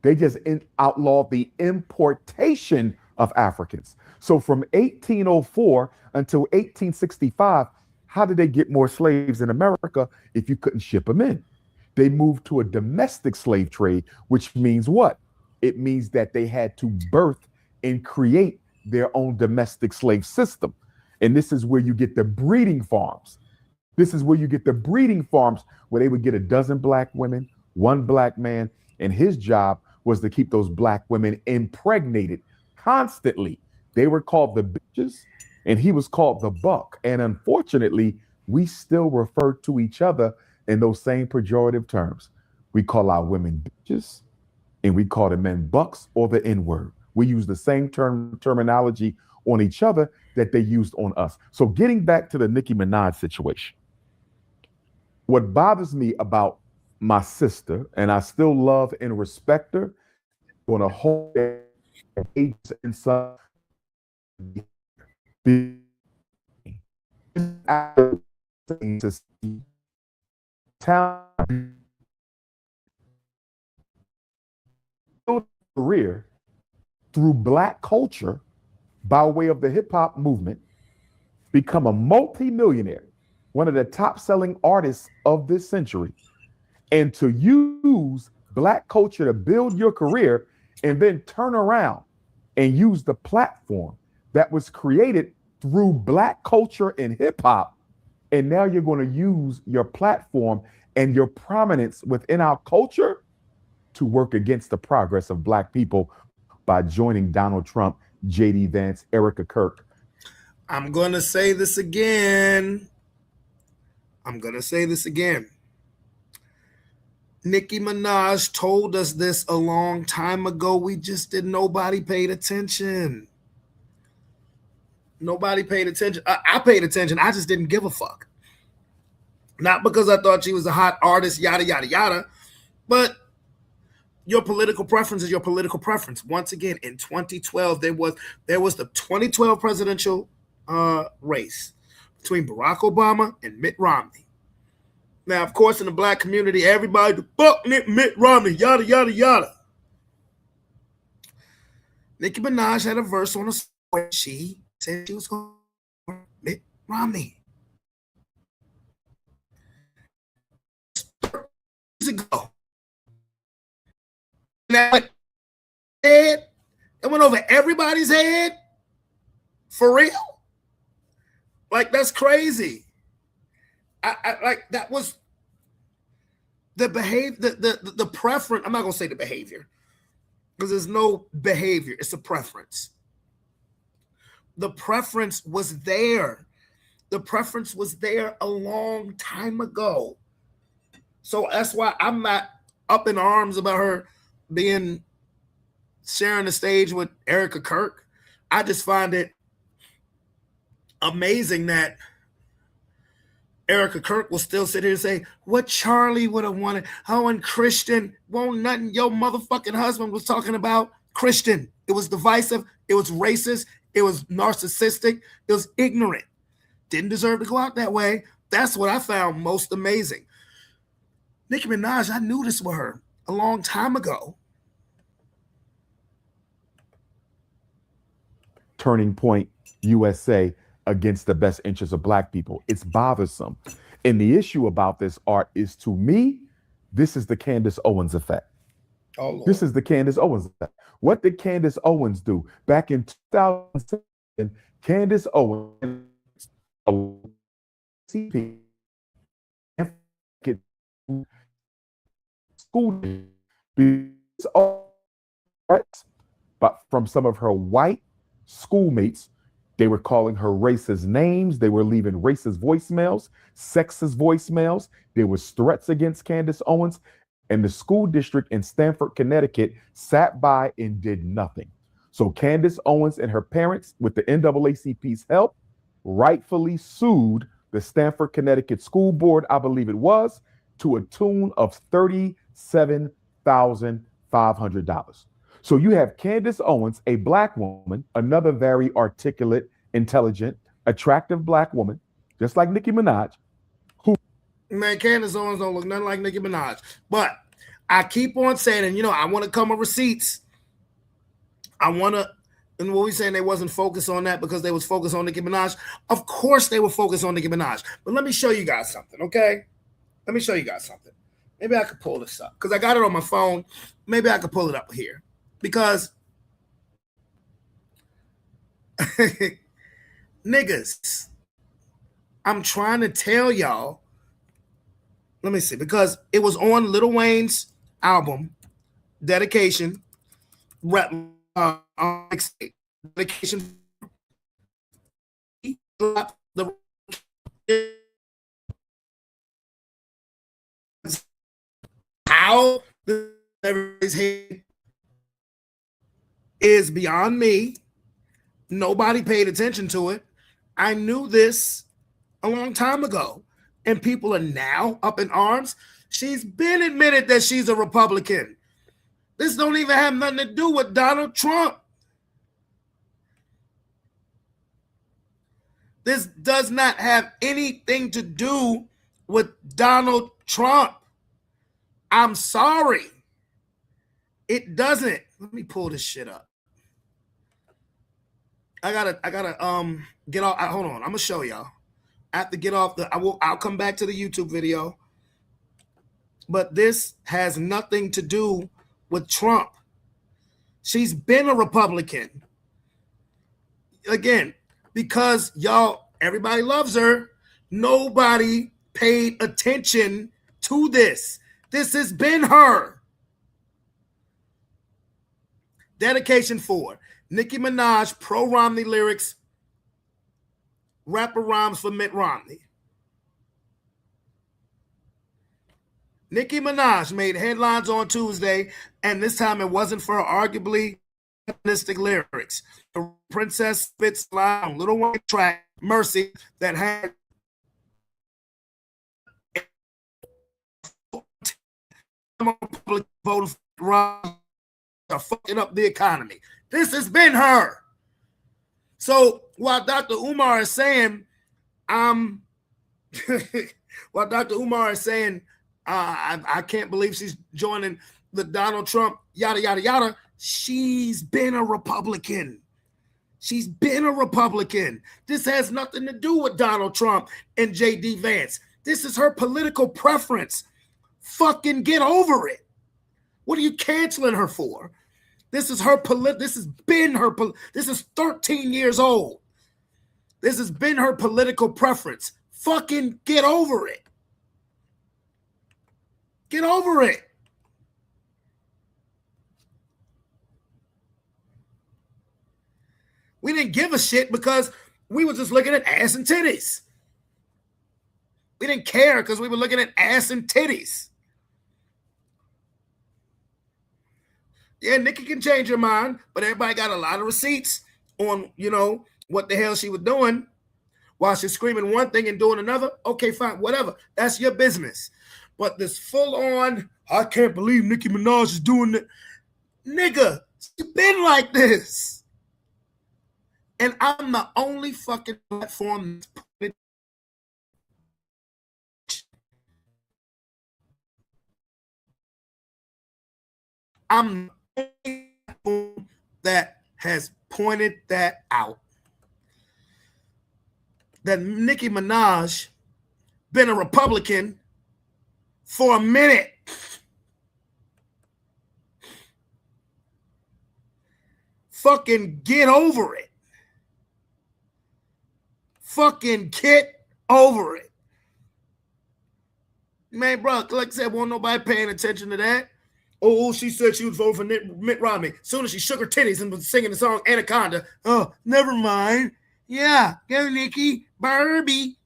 They just outlawed the importation of Africans. So from 1804 until 1865, how did they get more slaves in America if you couldn't ship them in? They moved to a domestic slave trade, which means what? It means that they had to birth and create their own domestic slave system. And this is where you get the breeding farms. This is where you get the breeding farms where they would get a dozen black women, one black man, and his job was to keep those black women impregnated constantly. They were called the bitches, and he was called the buck. And unfortunately, we still refer to each other in those same pejorative terms. We call our women bitches, and we call the men bucks or the N-word. We use the same terminology on each other that they used on us. So getting back to the Nicki Minaj situation, what bothers me about my sister, and I still love and respect her, on a whole age and son, to see talent career through black culture by way of the hip hop movement, become a multi-millionaire, one of the top selling artists of this century, and to use black culture to build your career and then turn around and use the platform that was created through black culture and hip hop. And now you're going to use your platform and your prominence within our culture to work against the progress of black people by joining Donald Trump, J.D. Vance, Erica Kirk. I'm going to say this again. Nicki Minaj told us this a long time ago. Nobody paid attention. Nobody paid attention. I paid attention. I just didn't give a fuck. Not because I thought she was a hot artist, yada, yada, yada, but your political preference is your political preference. Once again, in 2012, there was the 2012 presidential race between Barack Obama and Mitt Romney. Now, of course, in the black community, everybody, fuck Mitt Romney, yada, yada, yada. Nicki Minaj had a verse on a song where she said she was going to Mitt Romney. Years ago. Now, it went over everybody's head. For real? Like, that's crazy. I like, that was the behavior, the preference. I'm not gonna say the behavior because there's no behavior, it's a preference. The preference was there. The preference was there a long time ago. So that's why I'm not up in arms about her sharing the stage with Erica Kirk. I just find it amazing that Erica Kirk will still sit here and say, what Charlie would have wanted. Oh, and Christian, won't nothing your motherfucking husband was talking about Christian. It was divisive. It was racist. It was narcissistic. It was ignorant. Didn't deserve to go out that way. That's what I found most amazing. Nicki Minaj, I knew this with her a long time ago. Turning Point USA against the best interests of black people. It's bothersome. And the issue about this art is, to me, this is the Candace Owens effect. Oh, Lord. This is the Candace Owens effect. What did Candace Owens do? Back in 2007, Candace Owens, CP, school, but from some of her white schoolmates, they were calling her racist names. They were leaving racist voicemails, sexist voicemails. There was threats against Candace Owens, and the school district in Stamford, Connecticut sat by and did nothing. So Candace Owens and her parents, with the NAACP's help, rightfully sued the Stamford, Connecticut School Board, I believe it was, to a tune of $37,500. So you have Candace Owens, a black woman, another very articulate, intelligent, attractive black woman, just like Nicki Minaj. Man, Candace Owens don't look nothing like Nicki Minaj. But I keep on saying, and I want to come with receipts. I want to, and what we saying, they wasn't focused on that because they was focused on Nicki Minaj. Of course they were focused on Nicki Minaj. But let me show you guys something, okay? Let me show you guys something. Maybe I could pull this up because I got it on my phone. Maybe I could pull it up here because niggas, I'm trying to tell y'all. Let me see, because it was on Lil Wayne's album, Dedication, Dedication. He dropped the how everybody's hate is beyond me. Nobody paid attention to it. I knew this a long time ago, and people are now up in arms. She's been admitted that she's a Republican. This don't even have nothing to do with Donald Trump. This does not have anything to do with Donald Trump. I'm sorry. It doesn't. Let me pull this shit up. I gotta get off. Hold on. I'm gonna show y'all. I have to get off I'll come back to the YouTube video. But this has nothing to do with Trump. She's been a Republican. Again, because everybody loves her, nobody paid attention to this. This has been her. Dedication 4. Nicki Minaj, pro-Romney lyrics, rapper rhymes for Mitt Romney. Nicki Minaj made headlines on Tuesday, and this time it wasn't for arguably feministic lyrics. The Princess spits line on Lil Wayne track, Mercy, that had public voting for fucking up the economy. This has been her. So while Dr. Umar is saying, I can't believe she's joining the Donald Trump, yada, yada, yada. She's been a Republican. She's been a Republican. This has nothing to do with Donald Trump and J.D. Vance. This is her political preference. Fucking get over it. What are you canceling her for? This is her this has been her this is 13 years old. This has been her political preference. Fucking get over it. Get over it. We didn't give a shit because we were just looking at ass and titties. We didn't care because we were looking at ass and titties. Yeah, Nicki can change her mind, but everybody got a lot of receipts on, what the hell she was doing while she's screaming one thing and doing another. Okay, fine, whatever. That's your business. But this full-on, I can't believe Nicki Minaj is doing that. Nigga, she's been like this. And I'm the only fucking platform that's putting it. I'm the only platform that has pointed that out. That Nicki Minaj been a Republican for a minute. Fucking get over it. Fucking get over it. Man, bro, like I said, won't nobody paying attention to that. Oh, she said she was voting for Mitt Romney. As soon as she shook her titties and was singing the song Anaconda, oh, never mind. Yeah, go Nikki, Barbie.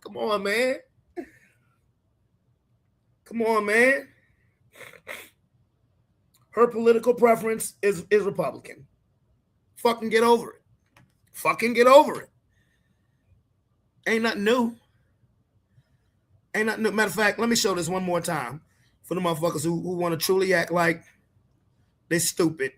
Come on, man. Come on, man. Her political preference is Republican. Fucking get over it. Fucking get over it. Ain't nothing new. Ain't nothing new. Matter of fact, let me show this one more time for the motherfuckers who want to truly act like they're stupid.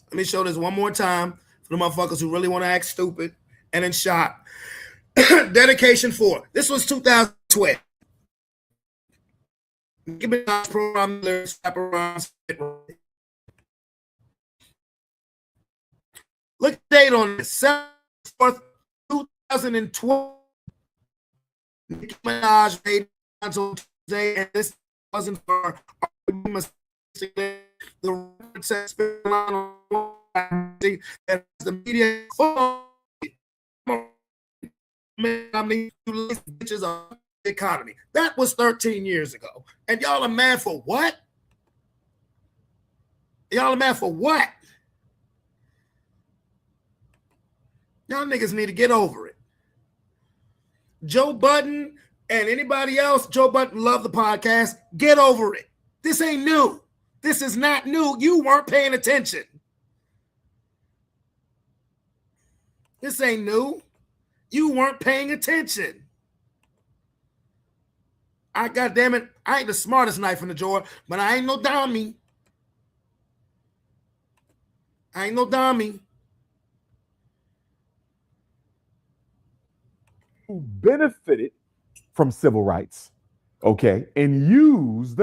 Let me show this one more time for the motherfuckers who really want to act stupid and in shock. Dedication 4. This was 2012. Give me a program lyrics, look at the date on this. 7th, 2012. Nicki Minaj made on Tuesday, and this wasn't for the the media bitches of the economy. That was 13 years ago. And y'all are mad for what? Y'all are mad for what? Y'all niggas need to get over it. Joe Budden and anybody else, Joe Budden love the podcast. Get over it. This ain't new. This is not new. You weren't paying attention. This ain't new. You weren't paying attention. I goddamn it, I ain't the smartest knife in the drawer, but I ain't no dummy. I ain't no dummy. Who benefited from civil rights, okay, and used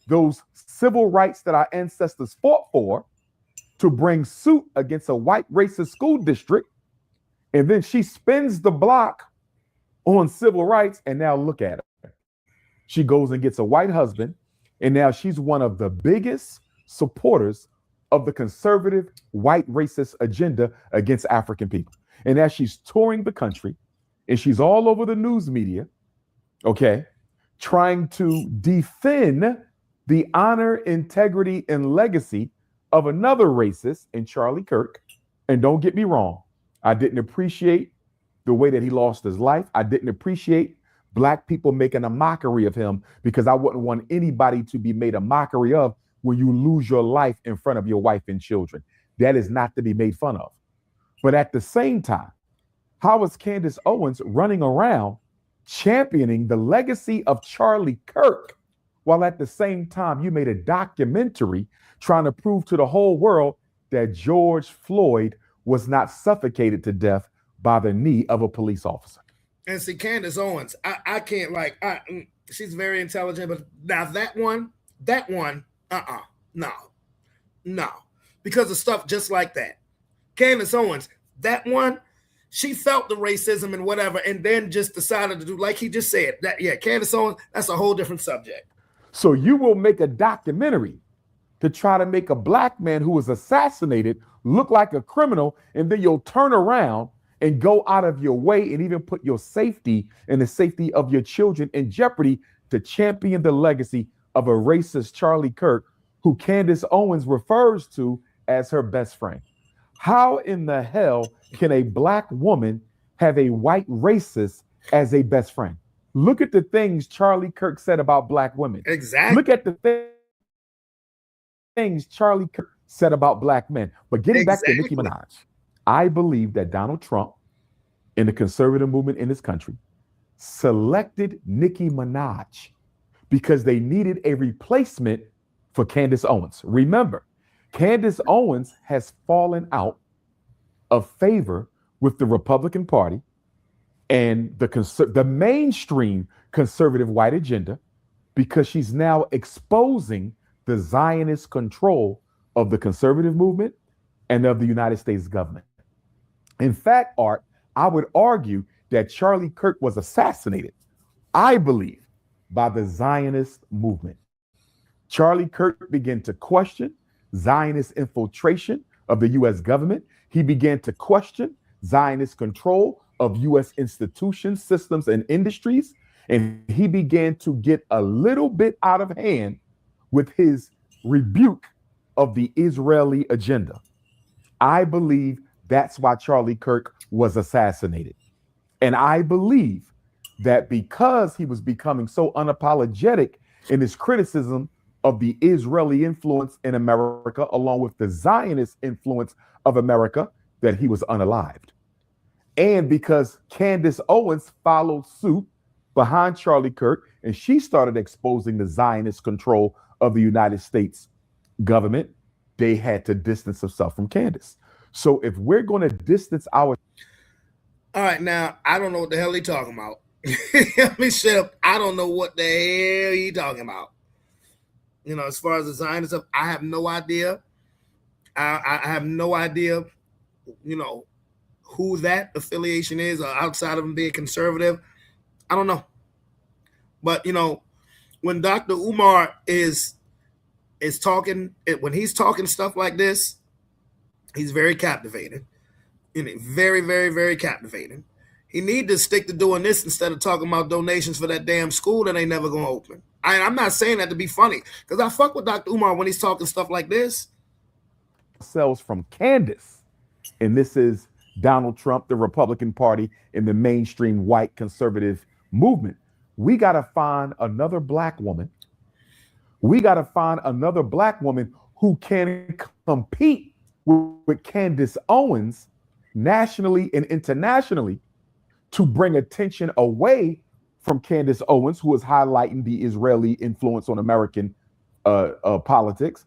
those civil rights that our ancestors fought for to bring suit against a white racist school district. And then she spins the block on civil rights, and now look at her. She goes and gets a white husband, and now she's one of the biggest supporters of the conservative white racist agenda against African people. And as she's touring the country, and she's all over the news media, okay, trying to defend the honor, integrity, and legacy of another racist in Charlie Kirk. And don't get me wrong, I didn't appreciate the way that he lost his life. I didn't appreciate Black people making a mockery of him, because I wouldn't want anybody to be made a mockery of when you lose your life in front of your wife and children. That is not to be made fun of. But at the same time, how is Candace Owens running around championing the legacy of Charlie Kirk, while at the same time you made a documentary trying to prove to the whole world that George Floyd was not suffocated to death by the knee of a police officer? And see, Candace Owens, I can't she's very intelligent, but now that one, no. Because of stuff just like that. Candace Owens, that one, she felt the racism and whatever, and then just decided to do, like he just said, that, yeah, Candace Owens, that's a whole different subject. So you will make a documentary to try to make a Black man who was assassinated look like a criminal, and then you'll turn around and go out of your way and even put your safety and the safety of your children in jeopardy to champion the legacy of a racist Charlie Kirk, who Candace Owens refers to as her best friend. How in the hell can a Black woman have a white racist as a best friend? Look at the things Charlie Kirk said about Black women. Exactly. Look at the things Charlie Kirk said about Black men. But getting back to Nicki Minaj, I believe that Donald Trump and the conservative movement in this country selected Nicki Minaj because they needed a replacement for Candace Owens. Remember, Candace Owens has fallen out of favor with the Republican Party and the mainstream conservative white agenda, because she's now exposing the Zionist control of the conservative movement and of the United States government. In fact, Art, I would argue that Charlie Kirk was assassinated, I believe, by the Zionist movement. Charlie Kirk began to question Zionist infiltration of the US government. He began to question Zionist control of US institutions, systems, and industries. And he began to get a little bit out of hand with his rebuke of the Israeli agenda. I believe that's why Charlie Kirk was assassinated. And I believe that because he was becoming so unapologetic in his criticism of the Israeli influence in America, along with the Zionist influence of America, that he was unalived. And because Candace Owens followed suit behind Charlie Kirk, and she started exposing the Zionist control of the United States government, they had to distance themselves from Candace. So if we're going to distance our... All right, now, I don't know what the hell he talking about. Let me shut up. I don't know what the hell he talking about. You know, as far as the Zionist stuff, I have no idea. I have no idea, you know, who that affiliation is outside of him being conservative. I don't know. But, you know, when Dr. Umar is talking, when he's talking stuff like this, he's very captivating. You know, very, very, very captivating. He need to stick to doing this instead of talking about donations for that damn school that ain't never going to open. I'm not saying that to be funny, because I fuck with Dr. Umar when he's talking stuff like this. Cells from Candace, and this is Donald Trump, the Republican Party, and the mainstream white conservative movement. We got to find another black woman. We got to find another black woman who can compete with Candace Owens nationally and internationally to bring attention away from Candace Owens, who is highlighting the Israeli influence on American politics.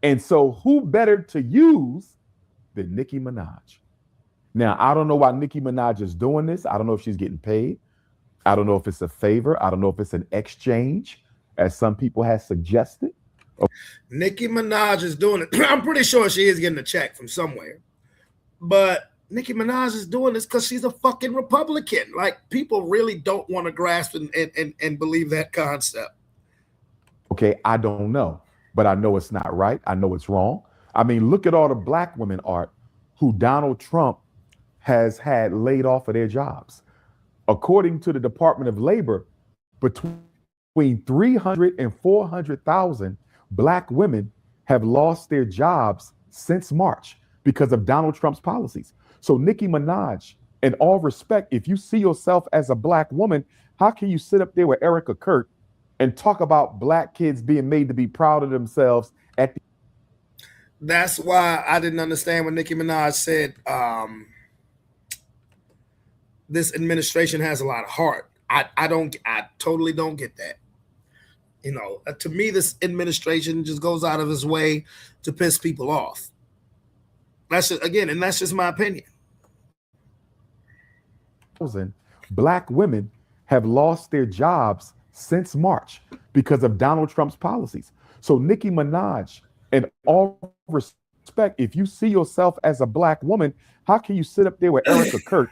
And so who better to use than Nicki Minaj? Now, I don't know why Nicki Minaj is doing this. I don't know if she's getting paid. I don't know if it's a favor. I don't know if it's an exchange, as some people have suggested. Nicki Minaj is doing it. I'm pretty sure she is getting a check from somewhere. But Nicki Minaj is doing this because she's a fucking Republican. Like, people really don't want to grasp and believe that concept. Okay, I don't know, but I know it's not right. I know it's wrong. I mean, look at all the black women, Art, who Donald Trump has had laid off of their jobs. According to the Department of Labor, between 300 and 400,000 black women have lost their jobs since March because of Donald Trump's policies. So Nicki Minaj, in all respect, if you see yourself as a black woman, how can you sit up there with Erica Kirk and talk about black kids being made to be proud of themselves at the... That's why I didn't understand when Nicki Minaj said this administration has a lot of heart. I totally don't get that. You know, to me, this administration just goes out of its way to piss people off. That's just, again, and that's just my opinion. Black women have lost their jobs since March because of Donald Trump's policies. So Nicki Minaj, in all respect, if you see yourself as a black woman, how can you sit up there with Erica Kirk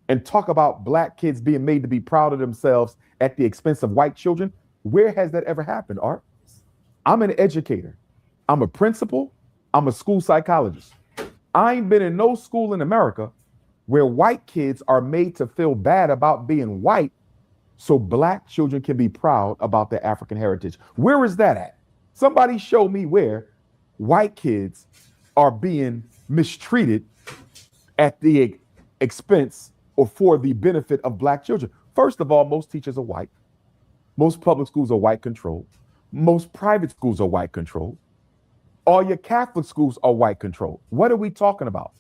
and talk about black kids being made to be proud of themselves at the expense of white children? Where has that ever happened, Art? I'm an educator. I'm a principal. I'm a school psychologist. I ain't been in no school in America where white kids are made to feel bad about being white so black children can be proud about their African heritage. Where is that at? Somebody show me where white kids are being mistreated at the expense or for the benefit of black children. First of all, most teachers are white. Most public schools are white controlled. Most private schools are white controlled. All your Catholic schools are white controlled. What are we talking about?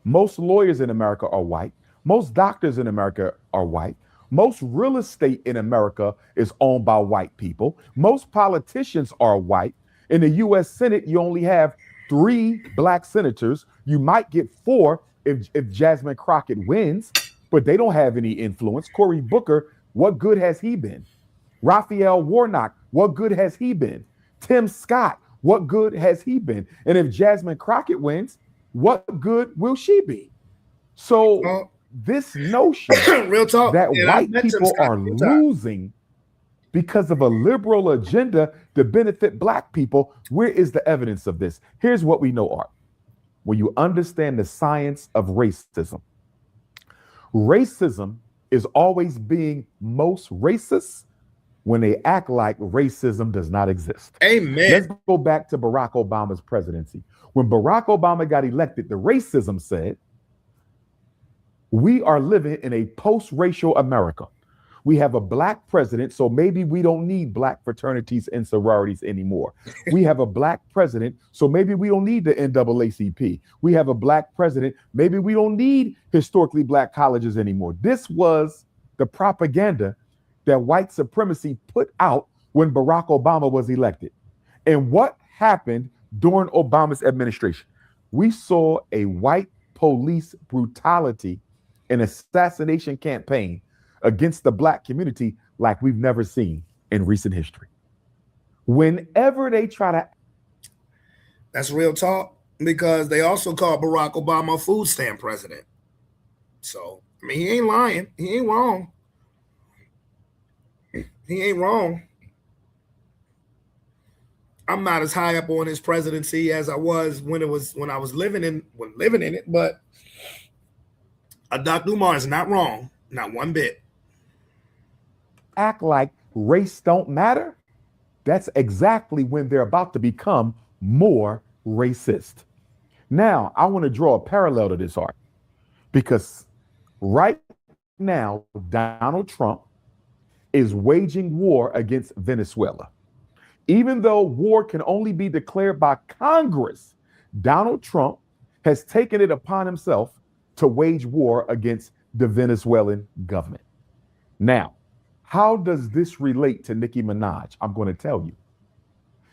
Most lawyers in America are white. Most doctors in America are white. Most real estate in America is owned by white people. Most politicians are white. In the US Senate, you only have 3 black senators. You might get 4 if Jasmine Crockett wins, but they don't have any influence. Cory Booker, what good has he been? Raphael Warnock, what good has he been? Tim Scott, what good has he been? And if Jasmine Crockett wins, what good will she be? So this notion real talk that and white people are losing because of a liberal agenda to benefit black people, where is the evidence of this? Here's what we know, Art. When you understand the science of racism, racism is always being most racist when they act like racism does not exist. Amen. Let's go back to Barack Obama's presidency. When Barack Obama got elected, the racism said, we are living in a post-racial America. We have a black president, so maybe we don't need black fraternities and sororities anymore. We have a black president, so maybe we don't need the NAACP. We have a black president, maybe we don't need historically black colleges anymore. This was the propaganda that white supremacy put out when Barack Obama was elected. And what happened during Obama's administration? We saw a white police brutality and assassination campaign against the black community like we've never seen in recent history. Whenever they try to... That's real talk, because they also called Barack Obama a food stamp president. So, I mean, he ain't lying. He ain't wrong. He ain't wrong. I'm not as high up on his presidency as I was when I was living in it, but Dr. Umar is not wrong, not one bit. Act like race don't matter. That's exactly when they're about to become more racist. Now, I want to draw a parallel to this, Art, because right now, Donald Trump is waging war against Venezuela. Even though war can only be declared by Congress, Donald Trump has taken it upon himself to wage war against the Venezuelan government. Now, how does this relate to Nicki Minaj? I'm going to tell you.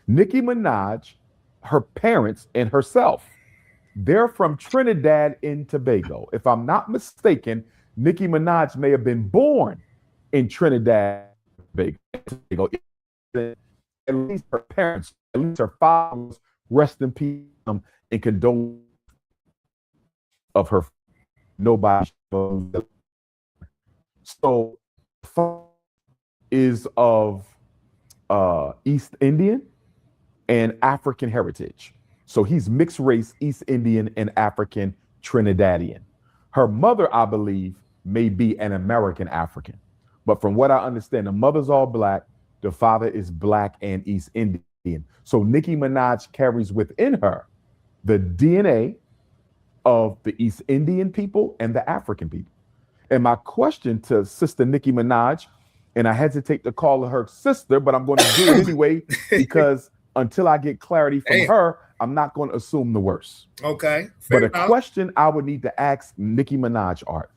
Nicki Minaj, her parents and herself, they're from Trinidad and Tobago. If I'm not mistaken, Nicki Minaj may have been born in Trinidad and Tobago. At least her parents, at least her father, rest in peace, and condole of her. Nobody. So, is of East Indian and African heritage. So he's mixed race, East Indian and African Trinidadian. Her mother, I believe, may be an American African. But from what I understand, the mother's all black, the father is black and East Indian. So Nicki Minaj carries within her the DNA of the East Indian people and the African people. And my question to Sister Nicki Minaj, and I hesitate to call her sister, but I'm going to do it anyway, because until I get clarity from her, I'm not going to assume the worst. Okay. But a question I would need to ask Nicki Minaj, Art,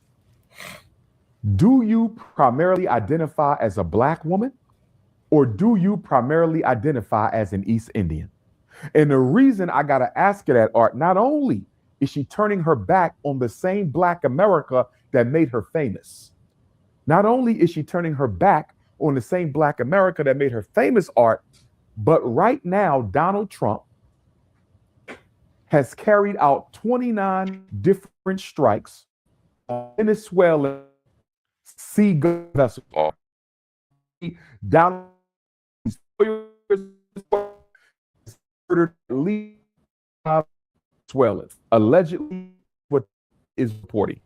do you primarily identify as a black woman, or do you primarily identify as an East Indian? And the reason I got to ask her that, Art, not only is she turning her back on the same black America that made her famous, not only is she turning her back on the same black America that made her famous, Art, but right now, Donald Trump has carried out 29 different strikes on Venezuelan sea vessels. Donald murdered at least 5 Venezuelans, allegedly what is reporting.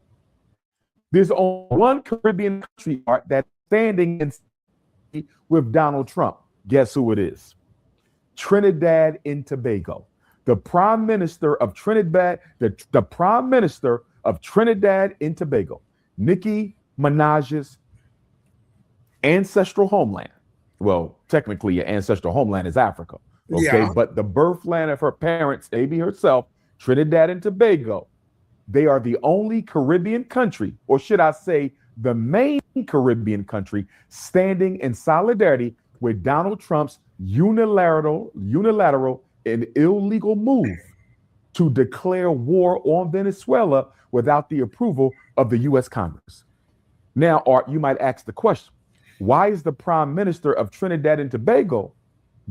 There's only one Caribbean country, Art, that's standing in with Donald Trump. Guess who it is? Trinidad and Tobago. The prime minister of Trinidad, the prime minister of Trinidad and Tobago, Nicki Minaj's ancestral homeland. Well, technically, your ancestral homeland is Africa. Okay, yeah. But the birthland of her parents, maybe herself, Trinidad and Tobago, they are the only Caribbean country, or should I say, the main Caribbean country standing in solidarity with Donald Trump's unilateral and illegal move to declare war on Venezuela without the approval of the U.S. Congress. Now, Art, you might ask the question, Why is the prime minister of Trinidad and Tobago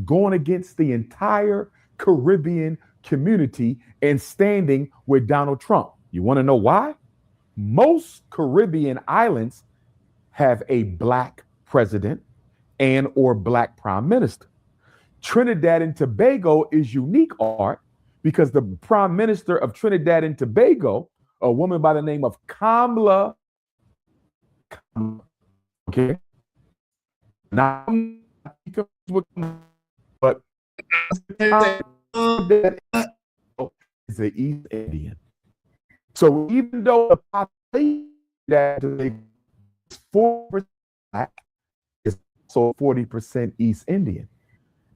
going against the entire Caribbean community and standing with Donald Trump? You want to know why? Most Caribbean islands have a black president and or black prime minister. Trinidad and Tobago is unique, Art, because the prime minister of Trinidad and Tobago, a woman by the name of Kamala, okay, not but is an East Indian. So even though the population that is 4% black, is also 40% East Indian,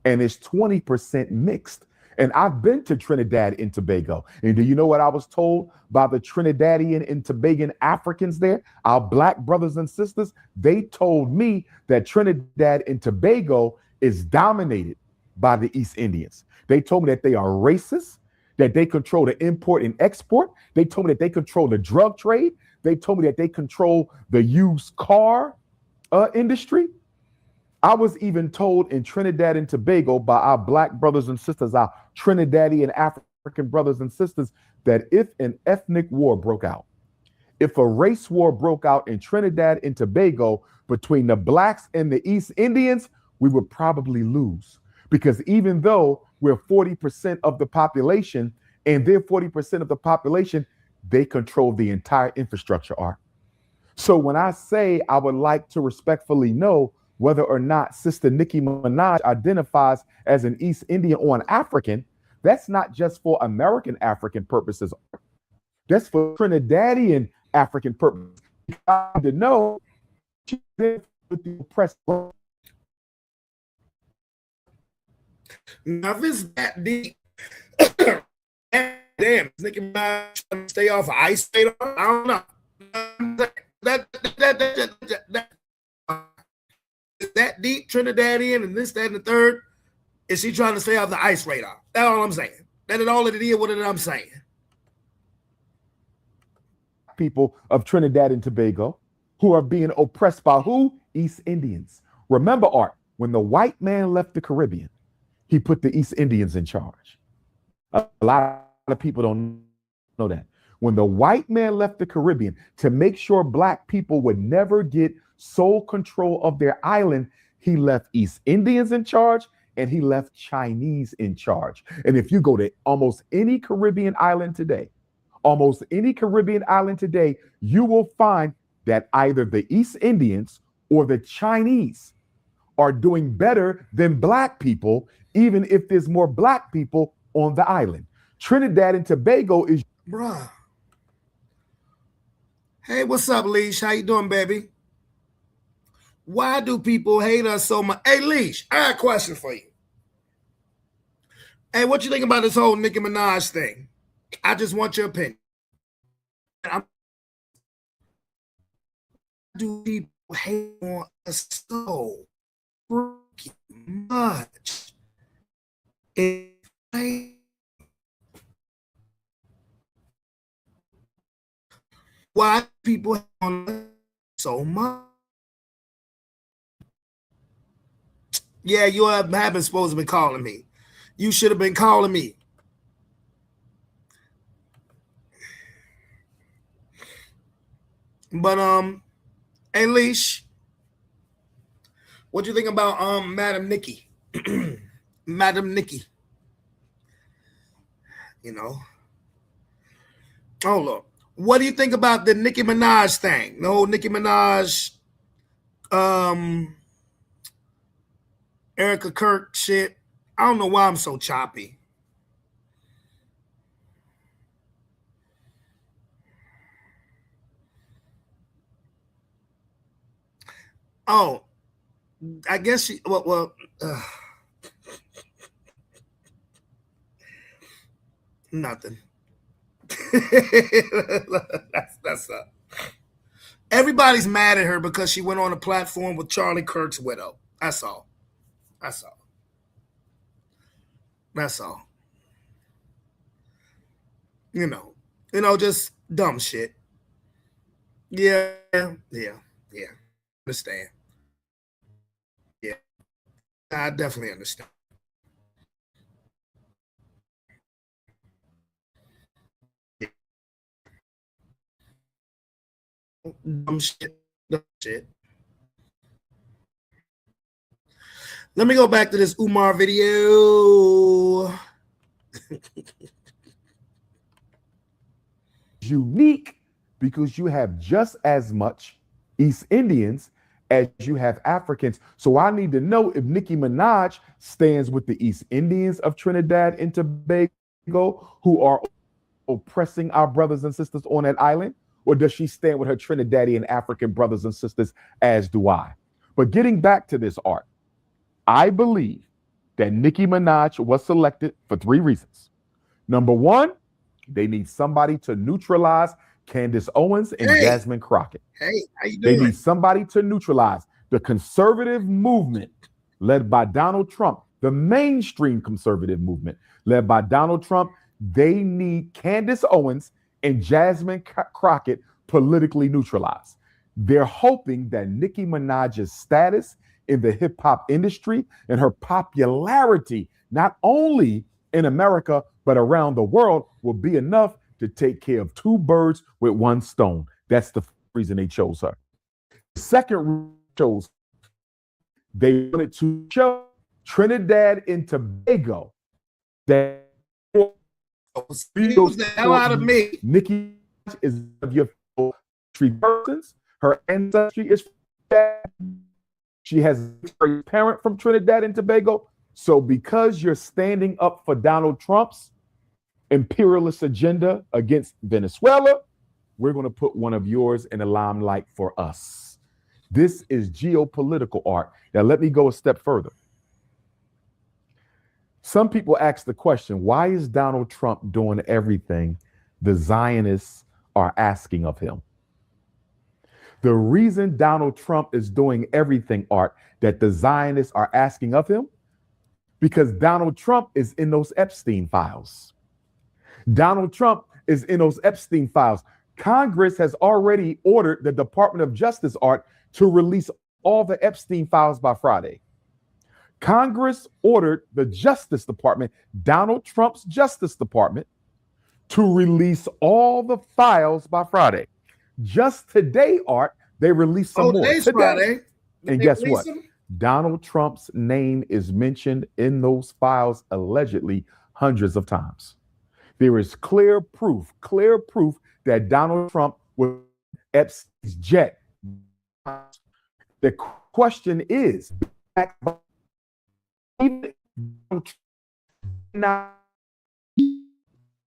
and it's 20% mixed. And I've been to Trinidad and Tobago. And do you know what I was told by the Trinidadian and Tobagan Africans there, our black brothers and sisters? They told me that Trinidad and Tobago is dominated by the East Indians. They told me that they are racist, that they control the import and export. They told me that they control the drug trade. They told me that they control the used car industry. I was even told in Trinidad and Tobago by our black brothers and sisters, our Trinidadian African brothers and sisters, that if an ethnic war broke out, if a race war broke out in Trinidad and Tobago between the blacks and the East Indians, we would probably lose. Because even though we're 40% of the population and they're 40% of the population, they control the entire infrastructure, Art. So when I say I would like to respectfully know whether or not Sister Nicki Minaj identifies as an East Indian or an African, that's not just for American African purposes. That's for Trinidadian African purposes. To know she's with the oppressed. Now, if it's that deep, damn, Nicki Minaj trying to stay off of ice radar. I don't know. That deep Trinidadian and this, that, and the third. Is she trying to stay off the ice radar? That's all I'm saying. That is all it is. What I'm saying. People of Trinidad and Tobago who are being oppressed by who? East Indians. Remember, Art, when the white man left the Caribbean, he put the East Indians in charge. A lot of people don't know that. When the white man left the Caribbean to make sure black people would never get sole control of their island, he left East Indians in charge and he left Chinese in charge. And if you go to almost any Caribbean island today, you will find that either the East Indians or the Chinese are doing better than black people, even if there's more black people on the island. Trinidad and Tobago is... Bruh. Hey, what's up, Leash? How you doing, baby? Why do people hate us so much? Hey, Leash, I got a question for you. Hey, what you think about this whole Nicki Minaj thing? I just want your opinion. Do people hate on us so freaking much? Why people hate on us so much? Yeah, you haven't supposed to be calling me. You should have been calling me. But hey, Leash, what do you think about Madam Nikki? Madam Nikki. You know. Oh look. What do you think about the Nicki Minaj thing? The whole Nicki Minaj Erica Kirk shit. I don't know why I'm so choppy. Oh, I guess she. Nothing. that's up. Everybody's mad at her because she went on a platform with Charlie Kirk's widow. That's all. That's all. That's all. You know, just dumb shit. Yeah. Understand. I definitely understand. Dumb shit. Dumb shit. Let me go back to this Umar video. Unique because you have just as much East Indians as you have Africans. So I need to know if Nicki Minaj stands with the East Indians of Trinidad and Tobago who are oppressing our brothers and sisters on that island, or does she stand with her Trinidadian African brothers and sisters, as do I? But getting back to this art, I believe that Nicki Minaj was selected for 3 reasons. Number 1, they need somebody to neutralize Candace Owens and Jasmine Crockett. Hey, how you doing? They need somebody to neutralize the conservative movement led by Donald Trump, the mainstream conservative movement led by Donald Trump. They need Candace Owens and Jasmine Crockett politically neutralized. They're hoping that Nicki Minaj's status in the hip hop industry and her popularity, not only in America, but around the world, will be enough to take care of 2 birds with 1 stone. That's the reason they chose her. The second reason they chose, they wanted to show Trinidad and Tobago that Excuse the hell out of me. Nicki is of your tree persons. Her ancestry is she has a parent from Trinidad and Tobago. So because you're standing up for Donald Trump's imperialist agenda against Venezuela, we're going to put one of yours in the limelight for us. This is geopolitical art. Now, let me go a step further. Some people ask the question, why is Donald Trump doing everything the Zionists are asking of him? The reason Donald Trump is doing everything, Art, that the Zionists are asking of him, because Donald Trump is in those Epstein files. Donald Trump is in those Epstein files. Congress has already ordered the Department of Justice, Art, to release all the Epstein files by Friday. Congress ordered the Justice Department, Donald Trump's Justice Department, to release all the files by Friday. Just today, Art, they released some more. Today's Friday. And guess what? Donald Trump's name is mentioned in those files allegedly hundreds of times. There is clear proof that Donald Trump was Epstein's jet. The question is, even now,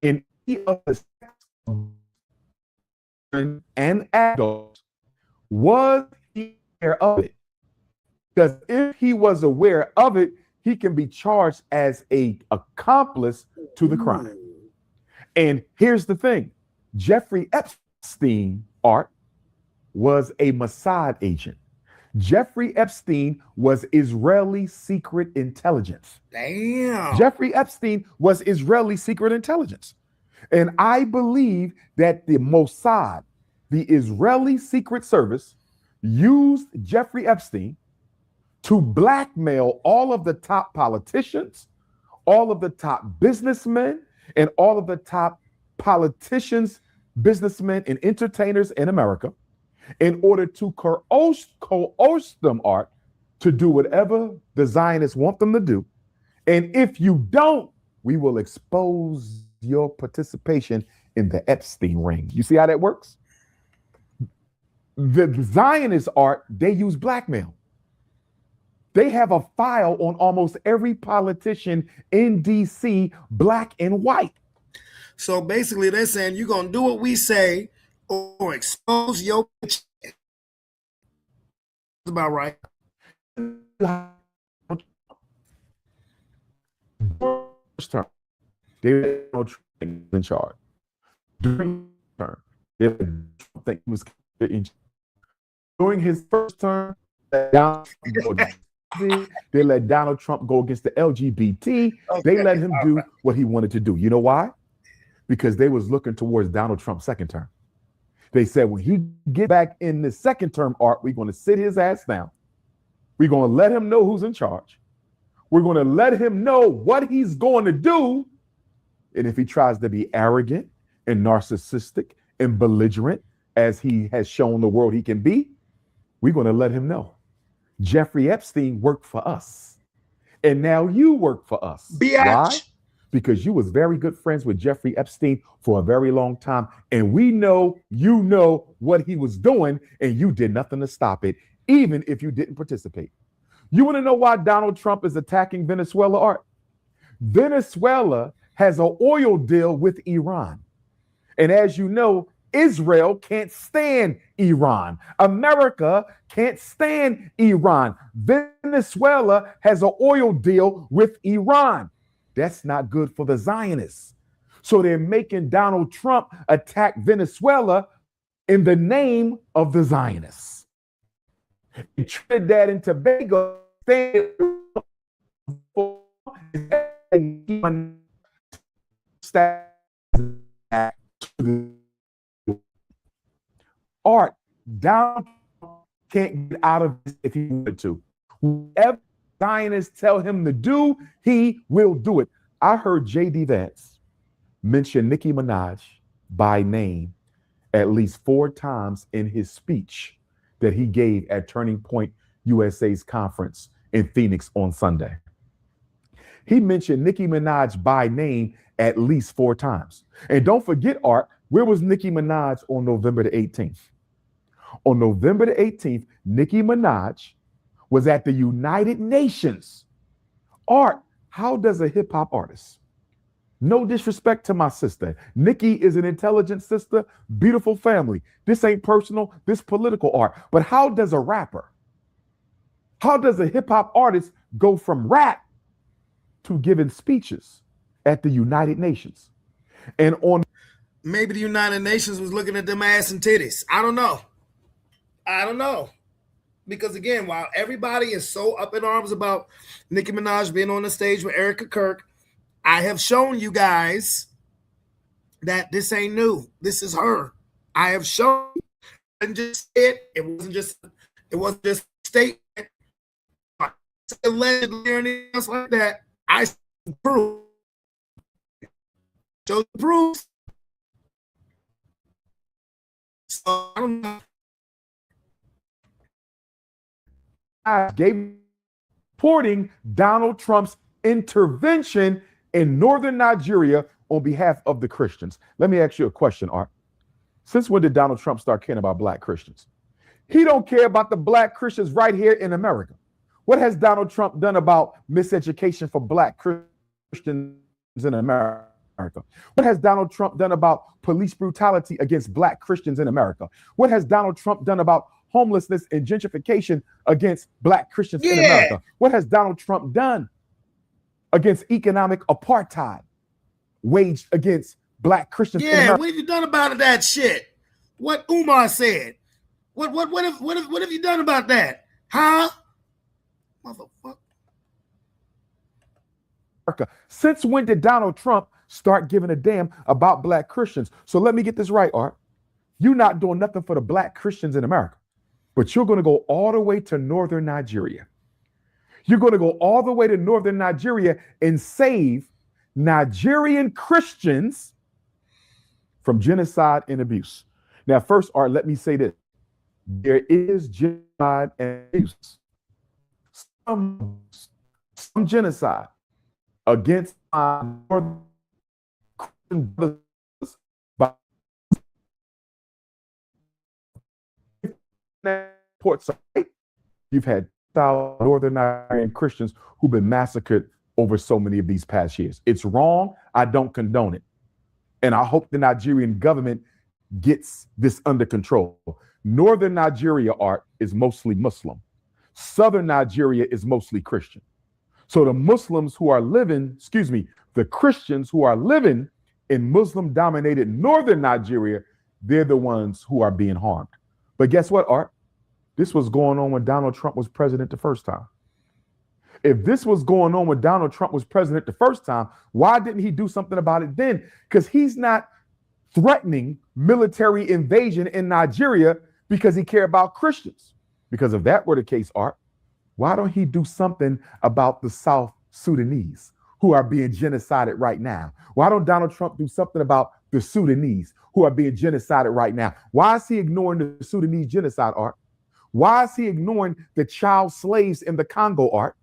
in of the and adults, was he aware of it? Because if he was aware of it, he can be charged as an accomplice to the crime. And here's the thing: Jeffrey Epstein, Art, was a Mossad agent. Jeffrey Epstein was Israeli secret intelligence. Damn. Jeffrey Epstein was Israeli secret intelligence. And I believe that the Mossad, the Israeli Secret Service, used Jeffrey Epstein to blackmail all of the top politicians, all of the top businessmen, and all of the top politicians, businessmen, and entertainers in America in order to coerce them, Art, to do whatever the Zionists want them to do. And if you don't, we will expose your participation in the Epstein ring. You see how that works? The Zionists, Art, they use blackmail. They have a file on almost every politician in DC, black and white. So basically, they're saying you're going to do what we say or expose your bitch. That's about right. First term, they let Donald Trump in charge. During his term, they let Trump think he was in charge. During his first term, they let Donald Trump go against the LGBT. Okay. They let him do what he wanted to do. You know why? Because they was looking towards Donald Trump's second term. They said, when he get back in the second term, Art, we're going to sit his ass down. We're going to let him know who's in charge. We're going to let him know what he's going to do. And if he tries to be arrogant and narcissistic and belligerent, as he has shown the world he can be, we're going to let him know. Jeffrey Epstein worked for us. And now you work for us. Biatch. Why? Because you was very good friends with Jeffrey Epstein for a very long time. And we know you know what he was doing, and you did nothing to stop it, even if you didn't participate. You want to know why Donald Trump is attacking Venezuela, Art? Venezuela has an oil deal with Iran. And as you know, Israel can't stand Iran. America can't stand Iran. Venezuela has an oil deal with Iran. That's not good for the Zionists. So they're making Donald Trump attack Venezuela in the name of the Zionists. In Trinidad and Tobago, Art, Donald can't get out of this if he wanted to. Whatever Zionists tell him to do, he will do it. I heard J.D. Vance mention Nicki Minaj by name at least 4 times in his speech that he gave at Turning Point USA's conference in Phoenix on Sunday. He mentioned Nicki Minaj by name at least 4 times. And don't forget, Art, where was Nicki Minaj on November the 18th? On November the 18th, Nicki Minaj was at the United Nations. Art, how does a hip hop artist, no disrespect to my sister, Nicki is an intelligent sister, beautiful family. This ain't personal, this political, Art. But how does a rapper, how does a hip hop artist go from rap to giving speeches at the United Nations? And on Maybe the United Nations was looking at them ass and titties. I don't know. Because again, while everybody is so up in arms about Nicki Minaj being on the stage with Erica Kirk, I have shown you guys that this ain't new. This is her. I have shown you, and just it wasn't just a statement. Allegedly or anything else like that. I prove. Show the proof. So I don't know. Gave supporting Donald Trump's intervention in northern Nigeria on behalf of the Christians. Let me ask you a question, Art. Since when did Donald Trump start caring about black Christians? He don't care about the black Christians right here in America. What has Donald Trump done about miseducation for black Christians in America? What has Donald Trump done about police brutality against black Christians in America? What has Donald Trump done about homelessness and gentrification against black Christians in America? What has Donald Trump done against economic apartheid waged against black Christians in America? What have you done about that shit? What Umar said. What have you done about that? Huh? Motherfucker. Since when did Donald Trump start giving a damn about black Christians? So let me get this right, Art. You're not doing nothing for the black Christians in America, but you're going to go all the way to northern Nigeria. You're going to go all the way to northern Nigeria and save Nigerian Christians from genocide and abuse. Now, first, Art, let me say this. There is genocide and abuse. Some genocide against northern Christian brothers by ports. You've had northern Nigerian Christians who've been massacred over so many of these past years. It's wrong. I don't condone it. And I hope the Nigerian government gets this under control. Northern Nigeria, Art, is mostly Muslim. Southern Nigeria is mostly Christian. So the Muslims who are living, the Christians who are living in Muslim-dominated northern Nigeria, they're the ones who are being harmed. But guess what, Art? This was going on when Donald Trump was president the first time. If this was going on when Donald Trump was president the first time, why didn't he do something about it then? Because he's not threatening military invasion in Nigeria because he cared about Christians. Because if that were the case, Art, why don't he do something about the South Sudanese who are being genocided right now? Why don't Donald Trump do something about the Sudanese who are being genocided right now? Why is he ignoring the Sudanese genocide, Art? Why is he ignoring the child slaves in the Congo, Art?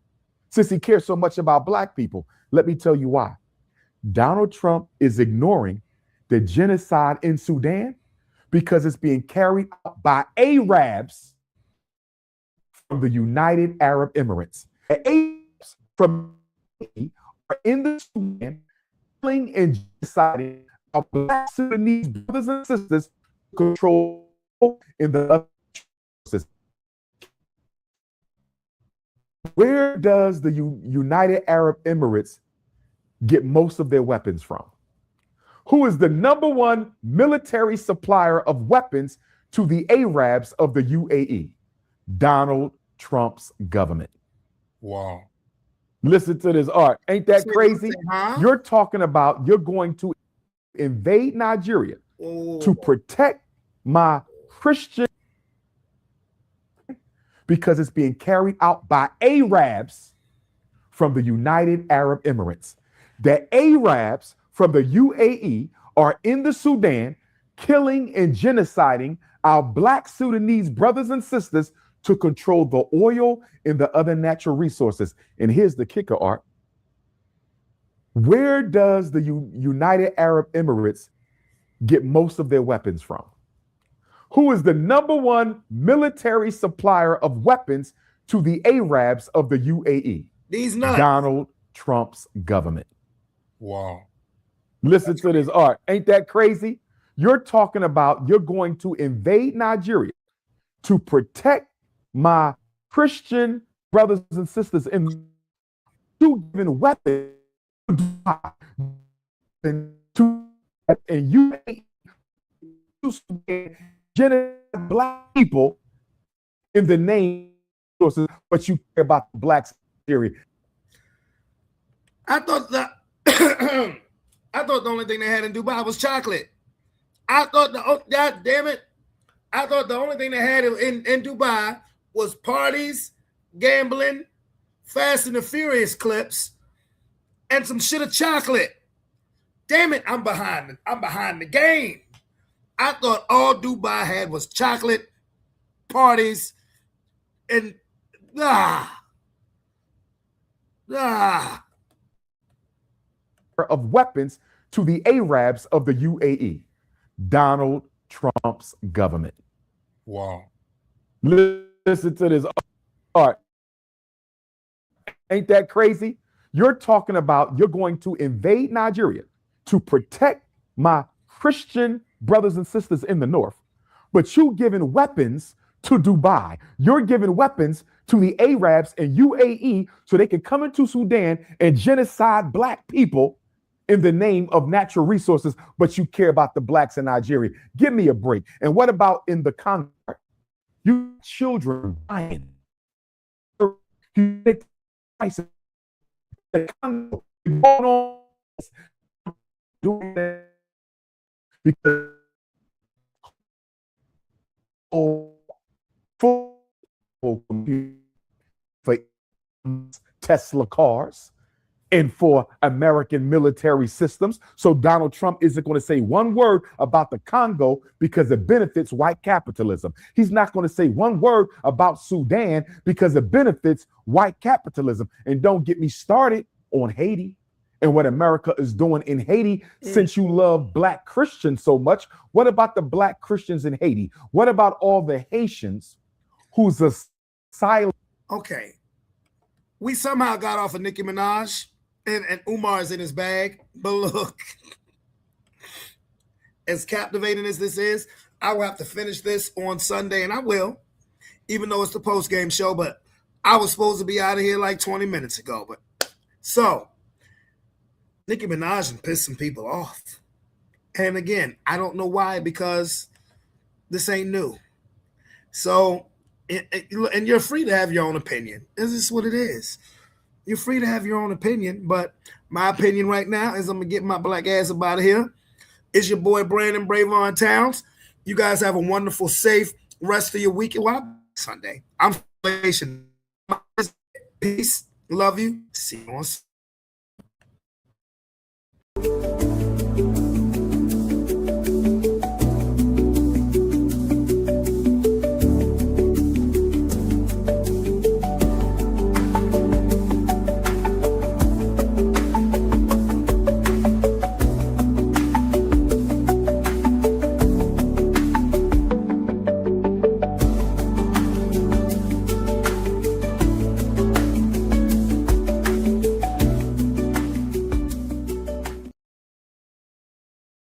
Since he cares so much about black people, let me tell you why. Donald Trump is ignoring the genocide in Sudan because it's being carried out by Arabs from the United Arab Emirates. Arabs from are in the Sudan killing and genociding our black Sudanese brothers and sisters control in the other system. Where does the United Arab Emirates get most of their weapons from? Who is the number one military supplier of weapons to the Arabs of the UAE? Donald Trump's government. Wow. Listen to this, Art. Ain't that crazy? Huh? You're talking about you're going to invade Nigeria to protect my Christian because it's being carried out by Arabs from the United Arab Emirates. The Arabs from the UAE are in the Sudan killing and genociding our black Sudanese brothers and sisters to control the oil and the other natural resources. And here's the kicker, Art. Where does the United Arab Emirates get most of their weapons from? Who is the number one military supplier of weapons to the Arabs of the UAE? These nuts. Donald Trump's government. Wow. Listen to this, Art. Ain't that crazy? You're talking about you're going to invade Nigeria to protect my Christian brothers and sisters in giving weapons to and you genocide black people in the name of sources, but you care about the blacks theory. I thought the only thing they had in Dubai was chocolate. God damn it. I thought the only thing they had in Dubai was parties, gambling, Fast and the Furious clips, and some shit of chocolate. Damn it, I'm behind the game. I thought all Dubai had was chocolate, parties, and of weapons to the Arabs of the UAE. Donald Trump's government. Wow. Listen to this. All right. Ain't that crazy? You're talking about you're going to invade Nigeria to protect my Christian brothers and sisters in the north, but you giving weapons to Dubai. You're giving weapons to the Arabs and UAE so they can come into Sudan and genocide black people in the name of natural resources, but you care about the blacks in Nigeria. Give me a break. And what about in the Congo? You children dying. The Congo doing that because for Tesla cars and for American military systems. So Donald Trump isn't going to say one word about the Congo because it benefits white capitalism. He's not going to say one word about Sudan because it benefits white capitalism. And don't get me started on Haiti and what America is doing in Haiti. Since you love black Christians so much, what about the black Christians in Haiti? What about all the Haitians who's asylum? Okay. We somehow got off of Nicki Minaj. And Umar's in his bag. But look, as captivating as this is, I will have to finish this on Sunday, and I will, even though it's the post-game show, but I was supposed to be out of here like 20 minutes ago. But so, Nicki Minaj pissed some people off. And again, I don't know why, because this ain't new. So, and you're free to have your own opinion. This is what it is. You're free to have your own opinion, but my opinion right now is I'm going to get my black ass up out of here. It's your boy, Brandon Bravon Towns. You guys have a wonderful, safe rest of your weekend. Well, Sunday. I'm Peace. Love you. See you on